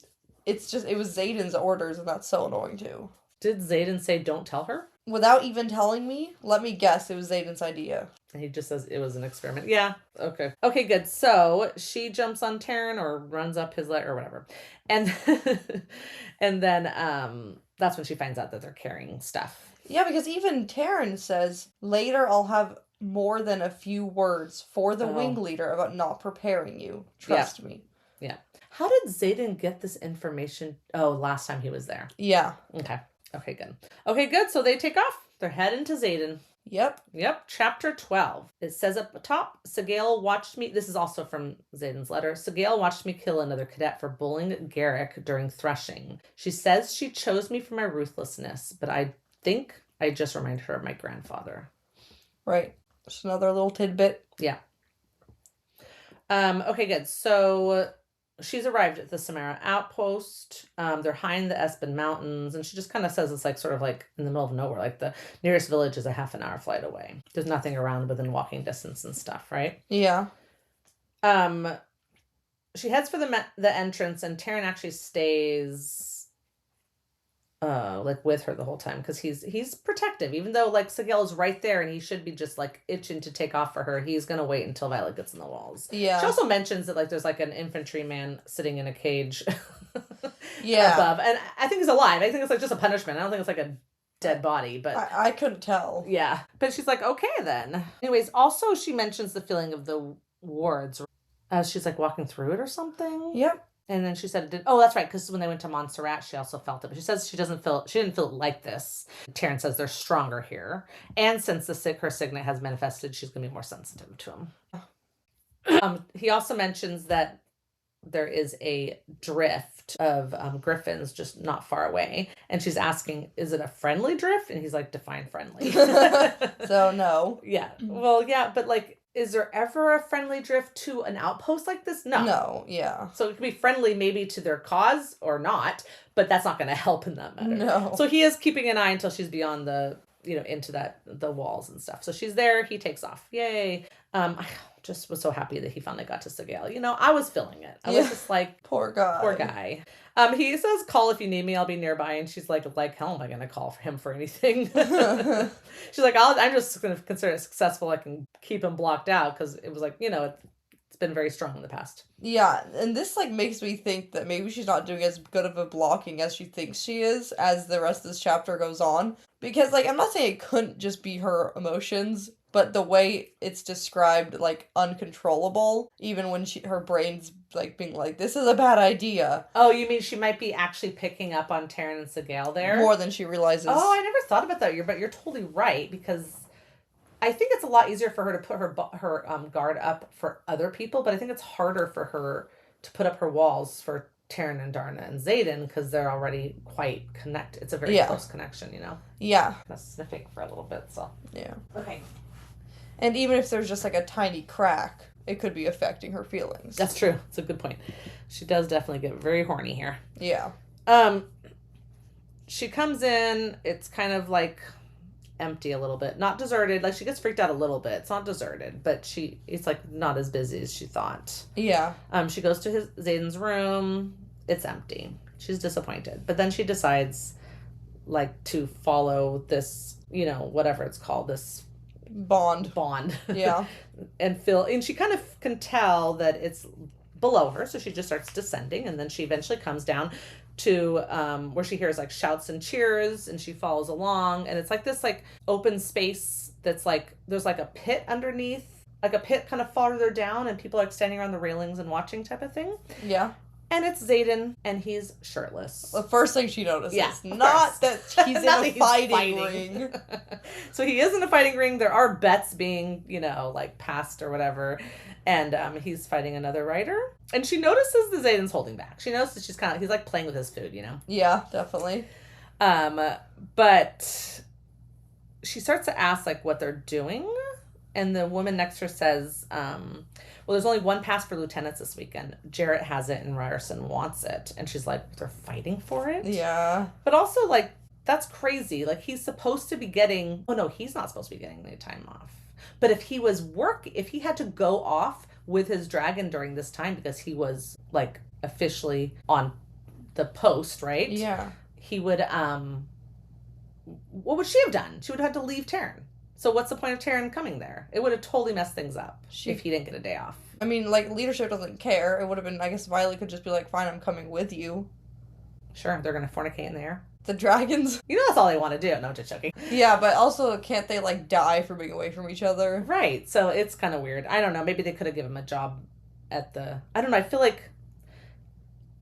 it was Xaden's orders, and that's so annoying too. Did Xaden say don't tell her? Without even telling me, let me guess it was Xaden's idea. And he just says it was an experiment. Yeah. Okay. Okay, good. So she jumps on Terran or runs up his leg or whatever. And and then that's when she finds out that they're carrying stuff. Yeah, because even Terran says, later I'll have more than a few words for the wing leader about not preparing you. Trust me. Yeah. How did Xaden get this information? Oh, last time he was there. Yeah. Okay, good. Okay, good. So they take off. They're heading to Xaden. Yep. Chapter 12. It says up top, Sigale watched me. This is also from Xaden's letter. Sigale watched me kill another cadet for bullying Garrick during threshing. She says she chose me for my ruthlessness, but I think I just reminded her of my grandfather. Right. Just another little tidbit. Yeah. Okay, good. So she's arrived at the Samara outpost. They're high in the Espen Mountains, and she just kind of says it's like sort of like in the middle of nowhere. Like the nearest village is a half an hour flight away. There's nothing around within walking distance and stuff, right? Yeah. She heads for the entrance, and Terran actually stays like with her the whole time because he's protective, even though like Sigale's right there and he should be just like itching to take off for her. He's gonna wait until Violet gets in the walls. Yeah. She also mentions that like there's like an infantryman sitting in a cage above, and I think he's alive. I think it's like just a punishment. I don't think it's like a dead body, but I couldn't tell. Yeah, but she's like, okay then. Anyways, also she mentions the feeling of the wards as she's like walking through it or something. Yep. And then she said, oh, that's right, because when they went to Montserrat, she also felt it. But she says she didn't feel it like this. Taryn says they're stronger her since her signet has manifested, she's going to be more sensitive to him. He also mentions that there is a drift of griffins just not far away. And she's asking, is it a friendly drift? And he's like, define friendly. So no. Yeah. Well, yeah, but like, is there ever a friendly drift to an outpost like this? No. No, yeah. So it could be friendly maybe to their cause or not, but that's not going to help in that matter. No. So he is keeping an eye until she's beyond into the walls and stuff. So she's there. He takes off. Yay. I just was so happy that he finally got to Sigale. I was feeling it. I was just like, poor guy. He says, call if you need me. I'll be nearby. And she's like, how am I going to call for him for anything? She's like, I'm just going to consider it successful. I can keep him blocked out because it was like, it's been very strong in the past. Yeah, and this like makes me think that maybe she's not doing as good of a blocking as she thinks she is as the rest of this chapter goes on. Because like, I'm not saying it couldn't just be her emotions, but the way it's described, like, uncontrollable, even when her brain's, like, being like, this is a bad idea. Oh, you mean she might be actually picking up on Taryn and Sigale there? More than she realizes. Oh, I never thought about that. But you're totally right, because I think it's a lot easier for her to put her guard up for other people, but I think it's harder for her to put up her walls for Taryn and Darna and Xaden, because they're already quite connected. It's a very close connection, Yeah. Kind of sniffing for a little bit, so. Yeah. Okay. And even if there's just like a tiny crack, it could be affecting her feelings. That's true. It's a good point. She does definitely get very horny here. Yeah. She comes in, it's kind of like empty a little bit. Not deserted. Like, she gets freaked out a little bit. It's not deserted, but it's like not as busy as she thought. Yeah. She goes to Xaden's room. It's empty. She's disappointed. But then she decides like to follow this, whatever it's called, this bond. Yeah. and she kind of can tell that it's below her, so she just starts descending, and then she eventually comes down to where she hears like shouts and cheers, and she follows along, and it's like this like open space that's like there's like a pit underneath, like a pit kind of farther down, and people are like standing around the railings and watching type of thing. Yeah. And it's Xaden, and he's shirtless. The first thing she notices. Yeah, not that he's in a fighting ring. So he is in a fighting ring. There are bets being, like passed or whatever. And he's fighting another rider. And she notices that Xaden's holding back. She notices he's like playing with his food, Yeah, definitely. But she starts to ask like what they're doing. And the woman next to her says, well, there's only one pass for lieutenants this weekend. Jarrett has it and Ryerson wants it. And she's like, they're fighting for it? Yeah. But also, like, that's crazy. Like, he's supposed to be getting... Oh, no, he's not supposed to be getting any time off. But if he had to go off with his dragon during this time because he was, like, officially on the post, right? Yeah. He would, what would she have done? She would have had to leave Taryn. So what's the point of Taryn coming there? It would have totally messed things up if he didn't get a day off. I mean, like, leadership doesn't care. It would have been, I guess Violet could just be like, fine, I'm coming with you. Sure, they're going to fornicate in the air. The dragons? That's all they want to do. No, just joking. Yeah, but also, can't they, like, die for being away from each other? Right, so it's kind of weird. I don't know, maybe they could have given him a job at the... I don't know, I feel like...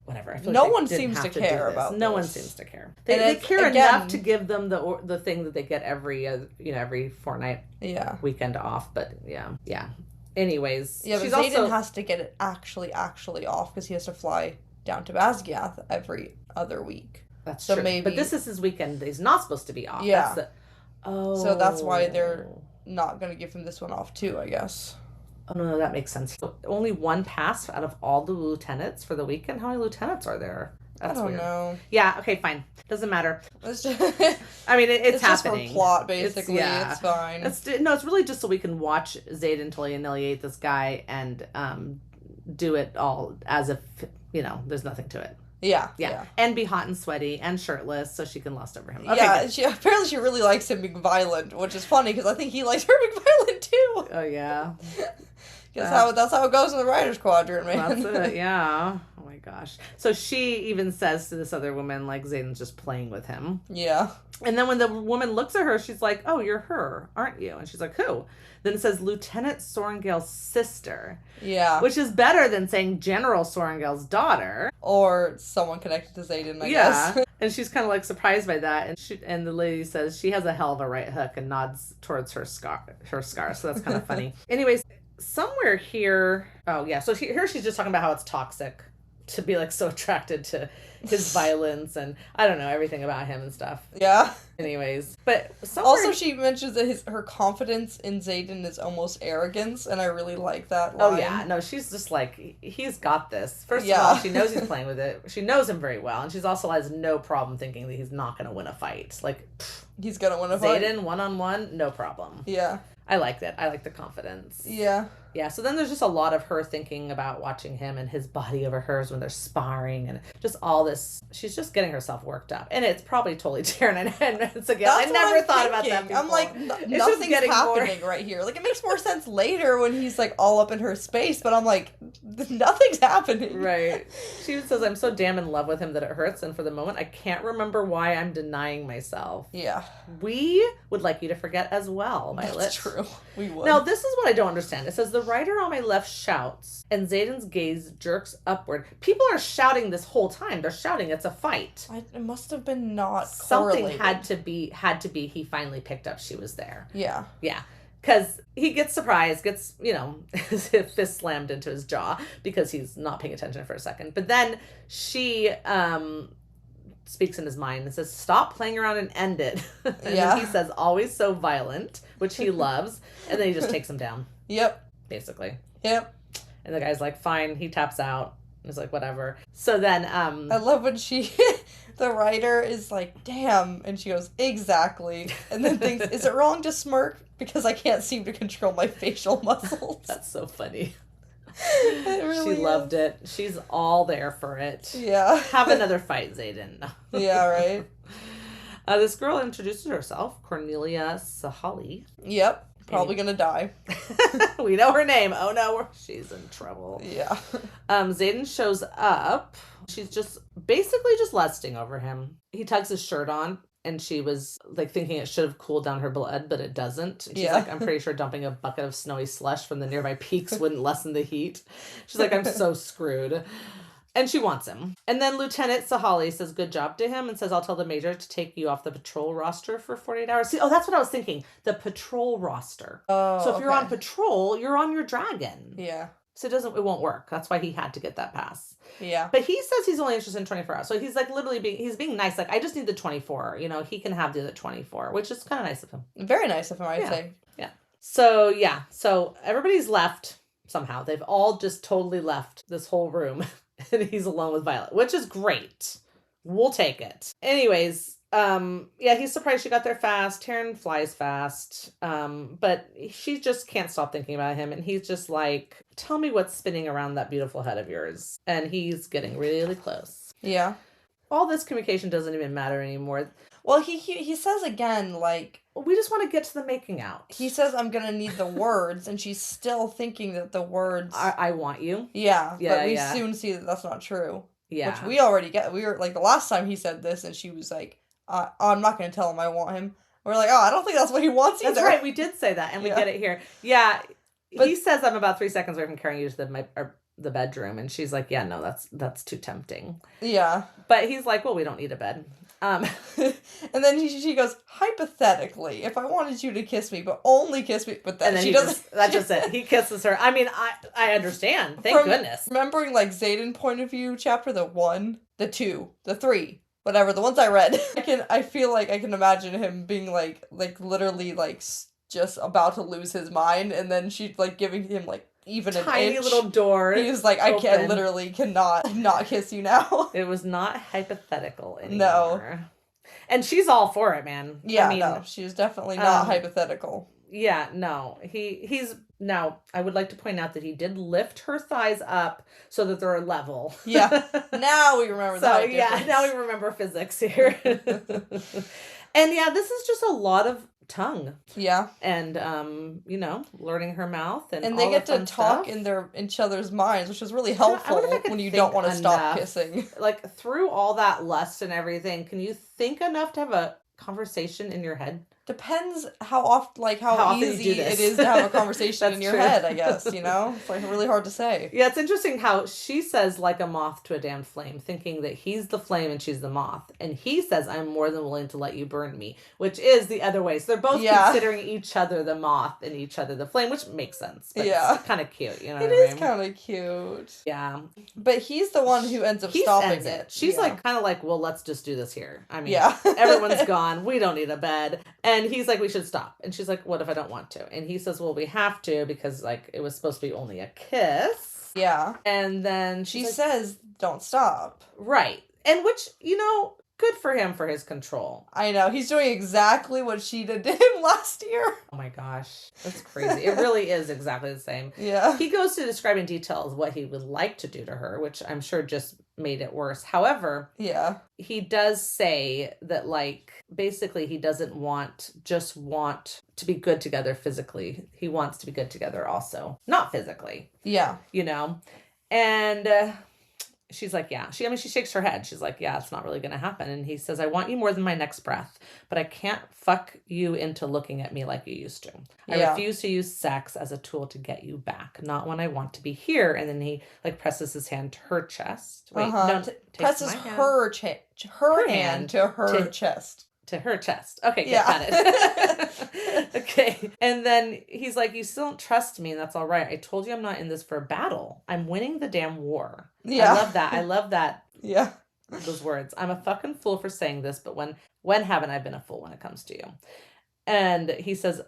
Whatever. I feel no like one seems to care about No one seems to care. They care enough to give them the thing that they get every fortnight weekend off. But yeah. Anyways, yeah. But Xaden has to get it actually off because he has to fly down to Basgiath every other week. That's so true. Maybe, but this is his weekend. He's not supposed to be off. Yeah. So that's why they're not going to give him this one off too, I guess. Oh, no, that makes sense. Only one pass out of all the lieutenants for the weekend? How many lieutenants are there? That's I don't weird. know. Yeah, okay, fine. Doesn't matter. It's just, I mean, it's happening. Just for plot, basically. It's fine. It's really just so we can watch Xaden totally annihilate this guy and do it all as if, there's nothing to it. Yeah. And be hot and sweaty and shirtless so she can lust over him. Okay, yeah, apparently she really likes him being violent, which is funny because I think he likes her being violent too. Oh, yeah. That's how it goes in the Writer's Quadrant, man. That's it, yeah. Oh, my gosh. So she even says to this other woman, like, Xaden's just playing with him. Yeah. And then when the woman looks at her, she's like, oh, you're her, aren't you? And she's like, who? Then it says Lieutenant Sorrengail's sister. Yeah. Which is better than saying General Sorrengail's daughter. Or someone connected to Xaden, I guess. And she's kind of like surprised by that. And the lady says she has a hell of a right hook and nods towards her scar. So that's kind of funny. Anyways, somewhere here. Oh, yeah. So here she's just talking about how it's toxic to be like so attracted to his violence and I don't know, everything about him and stuff. Yeah. Anyways, but somewhere... Also, she mentions that her confidence in Xaden is almost arrogance, and I really like that line. Oh, yeah. No, she's just like, he's got this. First of all, she knows he's playing with it. She knows him very well, and she's also has no problem thinking that he's not going to win a fight. Like, he's going to win a fight. Xaden, one-on-one, no problem. Yeah. I like that. I like the confidence. Yeah. Yeah, so then there's just a lot of her thinking about watching him and his body over hers when they're sparring and just all this. She's just getting herself worked up. And it's probably totally Taryn and Vince again. I never thought about that before. I'm like, nothing's happening right here. Like, it makes more sense later when he's like all up in her space, but I'm like, nothing's happening. Right. She says, I'm so damn in love with him that it hurts. And for the moment, I can't remember why I'm denying myself. Yeah. We would like you to forget as well, Violet. That's true. We would. Now, this is what I don't understand. It says, the writer on my left shouts, and Xaden's gaze jerks upward. People are shouting this whole time. They're shouting it's a fight. It must have been not Something correlated. had to be he finally picked up she was there. Yeah. Yeah. Because he gets surprised, gets, his fist slammed into his jaw because he's not paying attention for a second. But then she speaks in his mind and says, stop playing around and end it. And then he says, always so violent, which he loves. And then he just takes him down. Yep. Basically. Yep. And the guy's like, fine. He taps out. He's like, whatever. So then, I love when the writer is like, damn. And she goes, exactly. And then thinks, is it wrong to smirk? Because I can't seem to control my facial muscles. That's so funny. Really she loved it. She's all there for it. Yeah. Have another fight, Xaden. Yeah, right. This girl introduces herself, Cornelia Sahali. Yep. Probably gonna die. We know her name. Oh no, she's in trouble. Yeah. Xaden shows up. She's just basically just lusting over him. He tugs his shirt on, and she was like thinking it should have cooled down her blood, but it doesn't. And she's like, I'm pretty sure dumping a bucket of snowy slush from the nearby peaks wouldn't lessen the heat. She's like, I'm so screwed. And she wants him. And then Lieutenant Sahali says good job to him and says, I'll tell the major to take you off the patrol roster for 48 hours. See, that's what I was thinking. The patrol roster. Oh, so if you're on patrol, you're on your dragon. Yeah. So it won't work. That's why he had to get that pass. Yeah. But he says he's only interested in 24 hours. So he's like literally he's being nice. Like, I just need the 24. He can have the other 24, which is kind of nice of him. Very nice of him, I'd say. Yeah. So everybody's left somehow. They've all just totally left this whole room. And he's alone with Violet, which is great. We'll take it. Anyways, he's surprised she got there fast. Taryn flies fast. But she just can't stop thinking about him. And he's just like, tell me what's spinning around that beautiful head of yours. And he's getting really close. Yeah. All this communication doesn't even matter anymore. Well, he says again, like... We just want to get to the making out. He says, I'm going to need the words, and she's still thinking that the words... I want you. Yeah, but we soon see that that's not true. Yeah. Which we already get. We were, like, the last time he said this, and she was like, I'm not going to tell him I want him. We're like, I don't think that's what he wants either. That's right, we did say that, and we get it here. Yeah, but he says I'm about 3 seconds away from carrying you to the bedroom, and she's like, yeah, no, that's too tempting. Yeah. But he's like, well, we don't need a bed. And then she goes, hypothetically, if I wanted you to kiss me, but only kiss me, but then she doesn't. That's just it. He kisses her. I mean, I understand. Thank goodness. Remembering like Xaden point of view chapter, the 1, the 2, the 3, whatever, the ones I read, I feel like I can imagine him being like literally like just about to lose his mind, and then she's like giving him like even an tiny inch. Little door. He was like, I cannot not kiss you now. It was not hypothetical anymore. No. And she's all for it, man. Yeah, I mean, no, she's definitely not hypothetical. Yeah, no. He's now, I would like to point out that he did lift her thighs up so that they're level. Yeah. Now we remember that. So, yeah, now we remember physics here. And yeah, this is just a lot of tongue. Yeah. And learning her mouth and they all get the to fun talk stuff. in each other's minds, which is really I wonder helpful if I could when you think don't want to stop enough, kissing. Like through all that lust and everything, can you think enough to have a conversation in your head? Depends how often, like how often you easy do this. it is to have a conversation in That's your true. head, I guess, you know? It's like really hard to say. Yeah, it's interesting how she says like a moth to a damned flame, thinking that he's the flame and she's the moth. And he says, I'm more than willing to let you burn me, which is the other way. So they're both considering each other the moth and each other the flame, which makes sense. But it's kind of cute, you know what I mean? It is kind of cute. Yeah. But he's the one who ends up stopping it. She's like, kind of like, well, let's just do this here. I mean, yeah. everyone's gone. We don't need a bed. And he's like, we should stop. And she's like, what if I don't want to? And he says, well, we have to because like it was supposed to be only a kiss. Yeah. And then she says, don't stop. Right. And which, good for him for his control. I know. He's doing exactly what she did to him last year. Oh my gosh. That's crazy. It really is exactly the same. Yeah. He goes to describe in details what he would like to do to her, which I'm sure just made it worse. However, he does say that like basically he doesn't want to be good together physically. He wants to be good together also, not physically. Yeah. And she's like, yeah. She shakes her head. She's like, yeah, it's not really going to happen. And he says, I want you more than my next breath, but I can't fuck you into looking at me like you used to. I refuse to use sex as a tool to get you back, not when I want to be here. And then he like presses his hand to her chest. Wait, no, presses her hand to her chest. To her chest. Okay, good, got it. Okay. And then he's like, you still don't trust me, and that's all right. I told you I'm not in this for a battle. I'm winning the damn war. Yeah. I love that. Yeah. Those words. I'm a fucking fool for saying this, but when haven't I been a fool when it comes to you? And he says,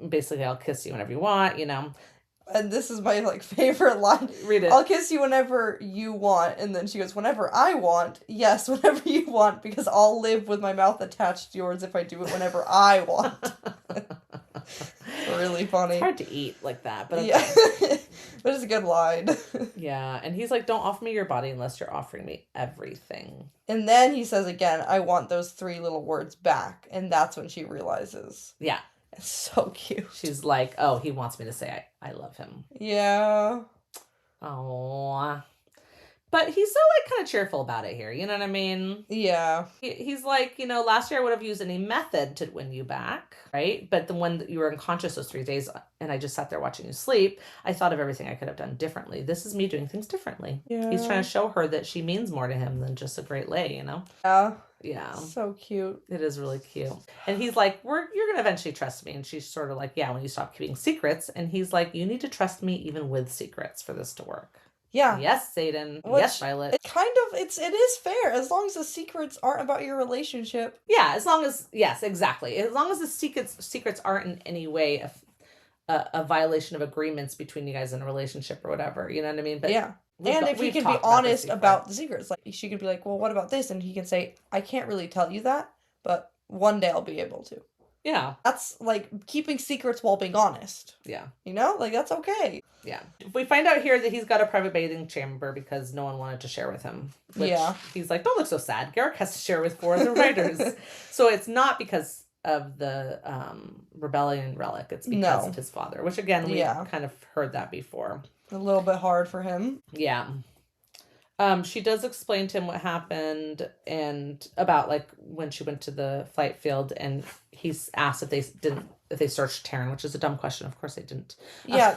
basically, I'll kiss you whenever you want, And this is my like favorite line. Read it. I'll kiss you whenever you want. And then she goes, whenever I want. Yes, whenever you want, because I'll live with my mouth attached to yours if I do it whenever I want. Really funny. It's hard to eat like that, but okay. Yeah. But it's a good line. Yeah. And he's like, don't offer me your body unless you're offering me everything. And then he says again, I want those 3 little words back. And that's when she realizes. Yeah. It's so cute. She's like, oh, he wants me to say I love him. Yeah. Oh. But he's so like kind of cheerful about it here. You know what I mean? Yeah. He's like, last year I would have used any method to win you back, right? But the one that you were unconscious those 3 days and I just sat there watching you sleep, I thought of everything I could have done differently. This is me doing things differently. Yeah. He's trying to show her that she means more to him than just a great lay, Yeah. Yeah. So cute. It is really cute. And he's like, you're going to eventually trust me. And she's sort of like, yeah, when you stop keeping secrets. And he's like, you need to trust me even with secrets for this to work. Yeah. Yes, Xaden. Yes, Violet. It is fair as long as the secrets aren't about your relationship. Yeah, yes, exactly. As long as the secrets aren't in any way a violation of agreements between you guys in a relationship or whatever. You know what I mean? But yeah. And if he can be honest about the secrets, like she could be like, well, what about this? And he can say, I can't really tell you that, but one day I'll be able to. Yeah. That's like keeping secrets while being honest. Yeah. Like that's okay. Yeah. We find out here that he's got a private bathing chamber because no one wanted to share with him. Which he's like, don't look so sad. Garrick has to share with 4 other writers. So it's not because of the rebellion relic. It's because of his father, which again, we kind of heard that before. A little bit hard for him. Yeah. She does explain to him what happened and about like when she went to the flight field and he's asked if they searched Taryn, which is a dumb question. Of course they didn't. Yeah.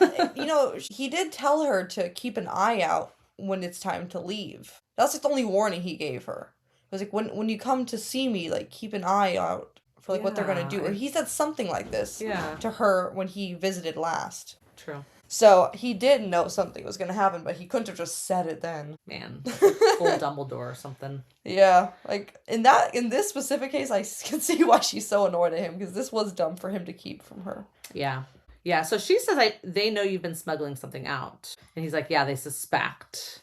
He did tell her to keep an eye out when it's time to leave. That's like the only warning he gave her. It was like, when you come to see me, like keep an eye out for like what they're going to do. Or he said something like this to her when he visited last. True. So he did know something was going to happen, but he couldn't have just said it then. Man, full Dumbledore or something. Yeah, like in this specific case, I can see why she's so annoyed at him because this was dumb for him to keep from her. Yeah. Yeah, so she says, they know you've been smuggling something out. And he's like, yeah, they suspect.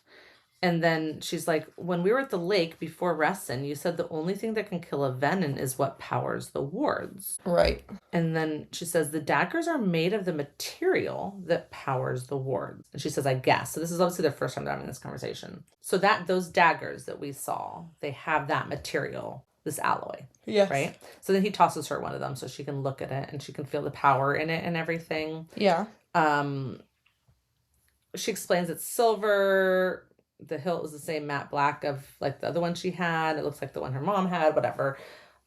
And then she's like, when we were at the lake before Resson, you said the only thing that can kill a venom is what powers the wards. Right. And then she says, the daggers are made of the material that powers the wards. And she says, I guess. So this is obviously the first time they're having this conversation. So those daggers that we saw, they have that material this alloy. Yes. Right? So then he tosses her one of them so she can look at it and she can feel the power in it and everything. Yeah. She explains it's silver. The hilt is the same matte black of like the other one she had. It looks like the one her mom had, whatever.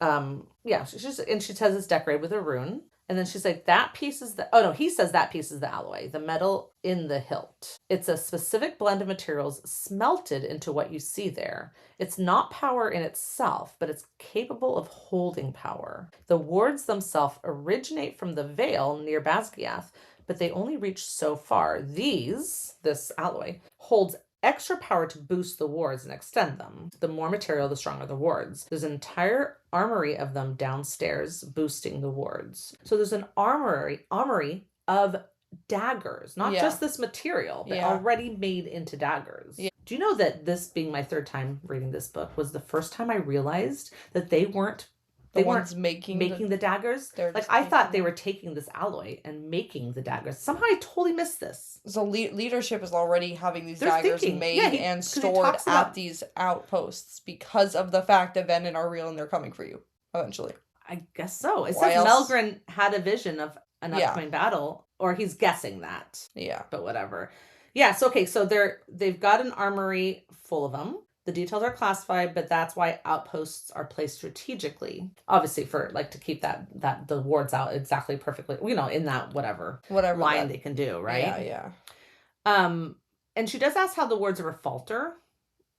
Yeah, she says it's decorated with a rune. And then she's like, that piece is he says that piece is the alloy, the metal in the hilt. It's a specific blend of materials smelted into what you see there. It's not power in itself, but it's capable of holding power. The wards themselves originate from the Vale near Basgiath, but they only reach so far. This alloy, holds extra power to boost the wards and extend them. The more material, the stronger the wards. There's an entire armory of them downstairs boosting the wards. So there's an armory of daggers, not just this material, but already made into daggers. Yeah. Do you know that this being my third time reading this book was the first time I realized that they weren't making the daggers. Like I thought they were taking this alloy and making the daggers. Somehow I totally missed this. So leadership is already having these daggers made and stored at these outposts because of the fact that Venin are real and they're coming for you eventually. I guess so. It says Melgren had a vision of an upcoming battle, or he's guessing that. Yeah. But whatever. Yeah, so they've got an armory full of them. The details are classified, but that's why outposts are placed strategically. Obviously, for like to keep that the wards out exactly perfectly, in that whatever line they can do, right? Yeah. And she does ask how the wards ever falter,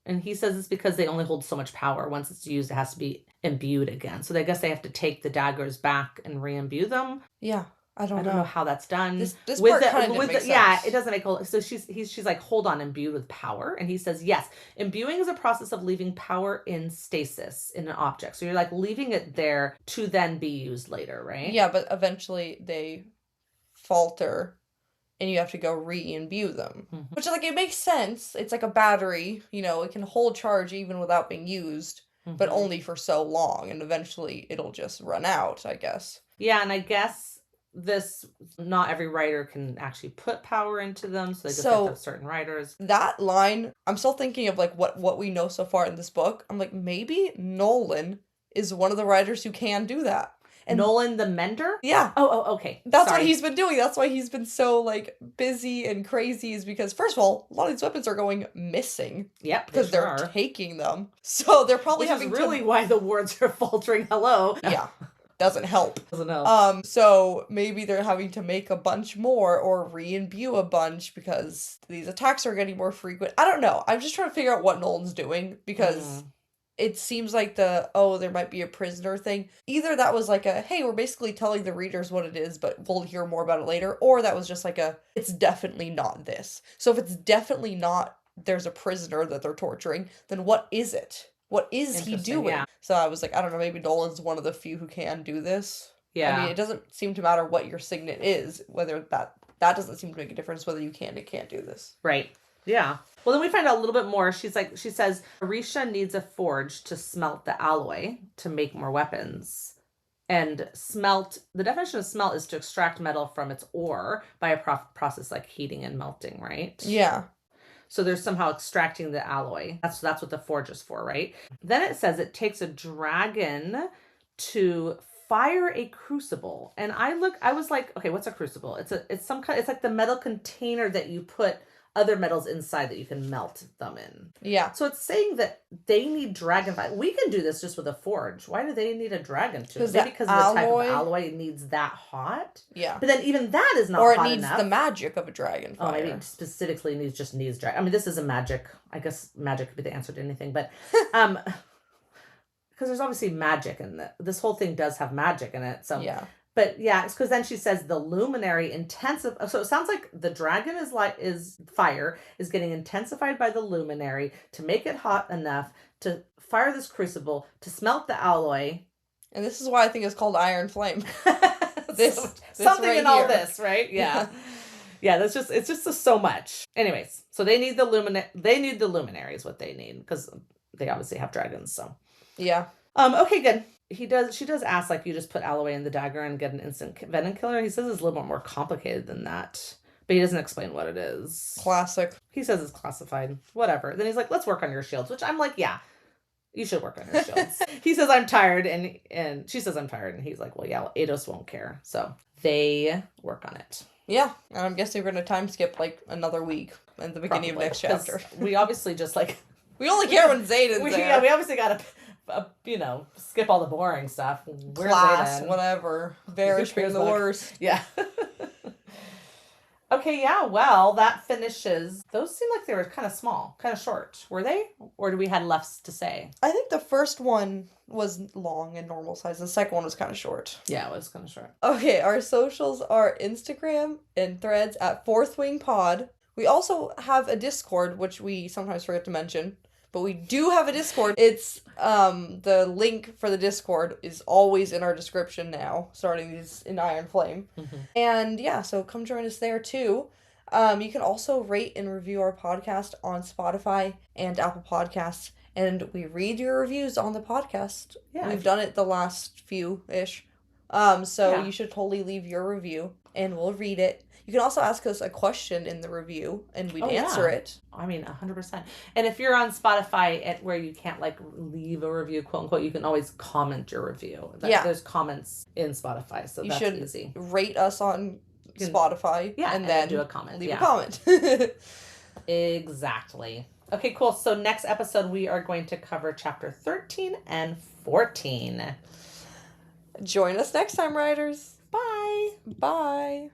and he says it's because they only hold so much power. Once it's used, it has to be imbued again. So I guess they have to take the daggers back and re-imbue them. Yeah. I don't know how that's done. This part kind of didn't make sense. Yeah, it doesn't make so she's like, hold on, imbued with power. And he says, yes, imbuing is a process of leaving power in stasis in an object. So you're like leaving it there to then be used later, right? Yeah, but eventually they falter and you have to go re-imbue them. Mm-hmm. Which is like, it makes sense. It's like a battery, it can hold charge even without being used, but only for so long. And eventually it'll just run out, I guess. Yeah, and I guess not every writer can actually put power into them, so they just have certain writers. That line, I'm still thinking of like what we know so far in this book. I'm like, maybe Nolan is one of the writers who can do that. And Nolan the Mender? Yeah. Oh, okay. That's what he's been doing. That's why he's been so like busy and crazy, is because first of all, a lot of these weapons are going missing. Yep. Because they're taking them. So they're probably really why the wards are faltering. Hello. Yeah. Doesn't help. So maybe they're having to make a bunch more or re-imbue a bunch because these attacks are getting more frequent. I don't know. I'm just trying to figure out what Nolan's doing because it seems like there might be a prisoner thing. Either that was like hey, we're basically telling the readers what it is, but we'll hear more about it later. Or that was just like it's definitely not this. So if it's definitely not, there's a prisoner that they're torturing, then what is it? What is he doing? Yeah. So I was like, I don't know, maybe Nolan's one of the few who can do this. Yeah. I mean, it doesn't seem to matter what your signet is, whether that doesn't seem to make a difference whether you can or can't do this. Right. Yeah. Well, then we find out a little bit more. She says, Arisha needs a forge to smelt the alloy to make more weapons. And the definition of smelt is to extract metal from its ore by a process like heating and melting, right? Yeah. So they're somehow extracting the alloy. That's what the forge is for, right? Then it says it takes a dragon to fire a crucible. And I was like, okay, what's a crucible? It's like the metal container that you put other metals inside that you can melt them in. Yeah. So it's saying that they need dragon fire. We can do this just with a forge. Why do they need a dragon to? Maybe because of the type of alloy needs that hot. Yeah. But then even that is not hot enough. Or it needs the magic of a dragon fire. Oh, maybe it specifically needs dragon. I mean, this is a magic. I guess magic could be the answer to anything, but because there's obviously magic in this whole thing does have magic in it. So yeah. But yeah, it's because then she says the luminary so it sounds like the dragon is fire is getting intensified by the luminary to make it hot enough to fire this crucible to smelt the alloy. And this is why I think it's called Iron Flame. this something right in all this, right? Yeah. Yeah, it's just so much. Anyways, so they need the luminary is what they need because they obviously have dragons, so. Yeah. Okay, good. She does ask, like, you just put alloy in the dagger and get an instant venom killer. He says it's a little bit more complicated than that. But he doesn't explain what it is. Classic. He says it's classified. Whatever. Then he's like, let's work on your shields. Which I'm like, yeah. You should work on your shields. He says, I'm tired. And she says, I'm tired. And he's like, well, yeah, Ados won't care. So they work on it. Yeah. And I'm guessing we're going to time skip like another week at the beginning of next chapter. We obviously just like... we only care when Xaden's there. Yeah, we obviously got to, skip all the boring stuff. Where's Class, Xaden? Whatever. Varrish being the worst. Yeah. Okay, yeah, well, that finishes... Those seem like they were kind of small, kind of short. Were they? Or do we had less to say? I think the first one was long and normal size. The second one was kind of short. Yeah, it was kind of short. Okay, our socials are Instagram and Threads at Fourth Wing Pod. We also have a Discord, which we sometimes forget to mention. But we do have a Discord. It's, the link for the Discord is always in our description now, starting these in Iron Flame. Mm-hmm. And yeah, so come join us there too. You can also rate and review our podcast on Spotify and Apple Podcasts. And we read your reviews on the podcast. Yeah. We've done it the last few-ish. You should totally leave your review and we'll read it. You can also ask us a question in the review, and we'd answer it. I mean, 100%. And if you're on Spotify where you can't, leave a review, quote unquote, you can always comment your review. There's comments in Spotify, so that's easy. Rate us on Spotify, and then do a comment. Leave a comment. Exactly. Okay, cool. So next episode, we are going to cover chapter 13 and 14. Join us next time, Riders. Bye. Bye.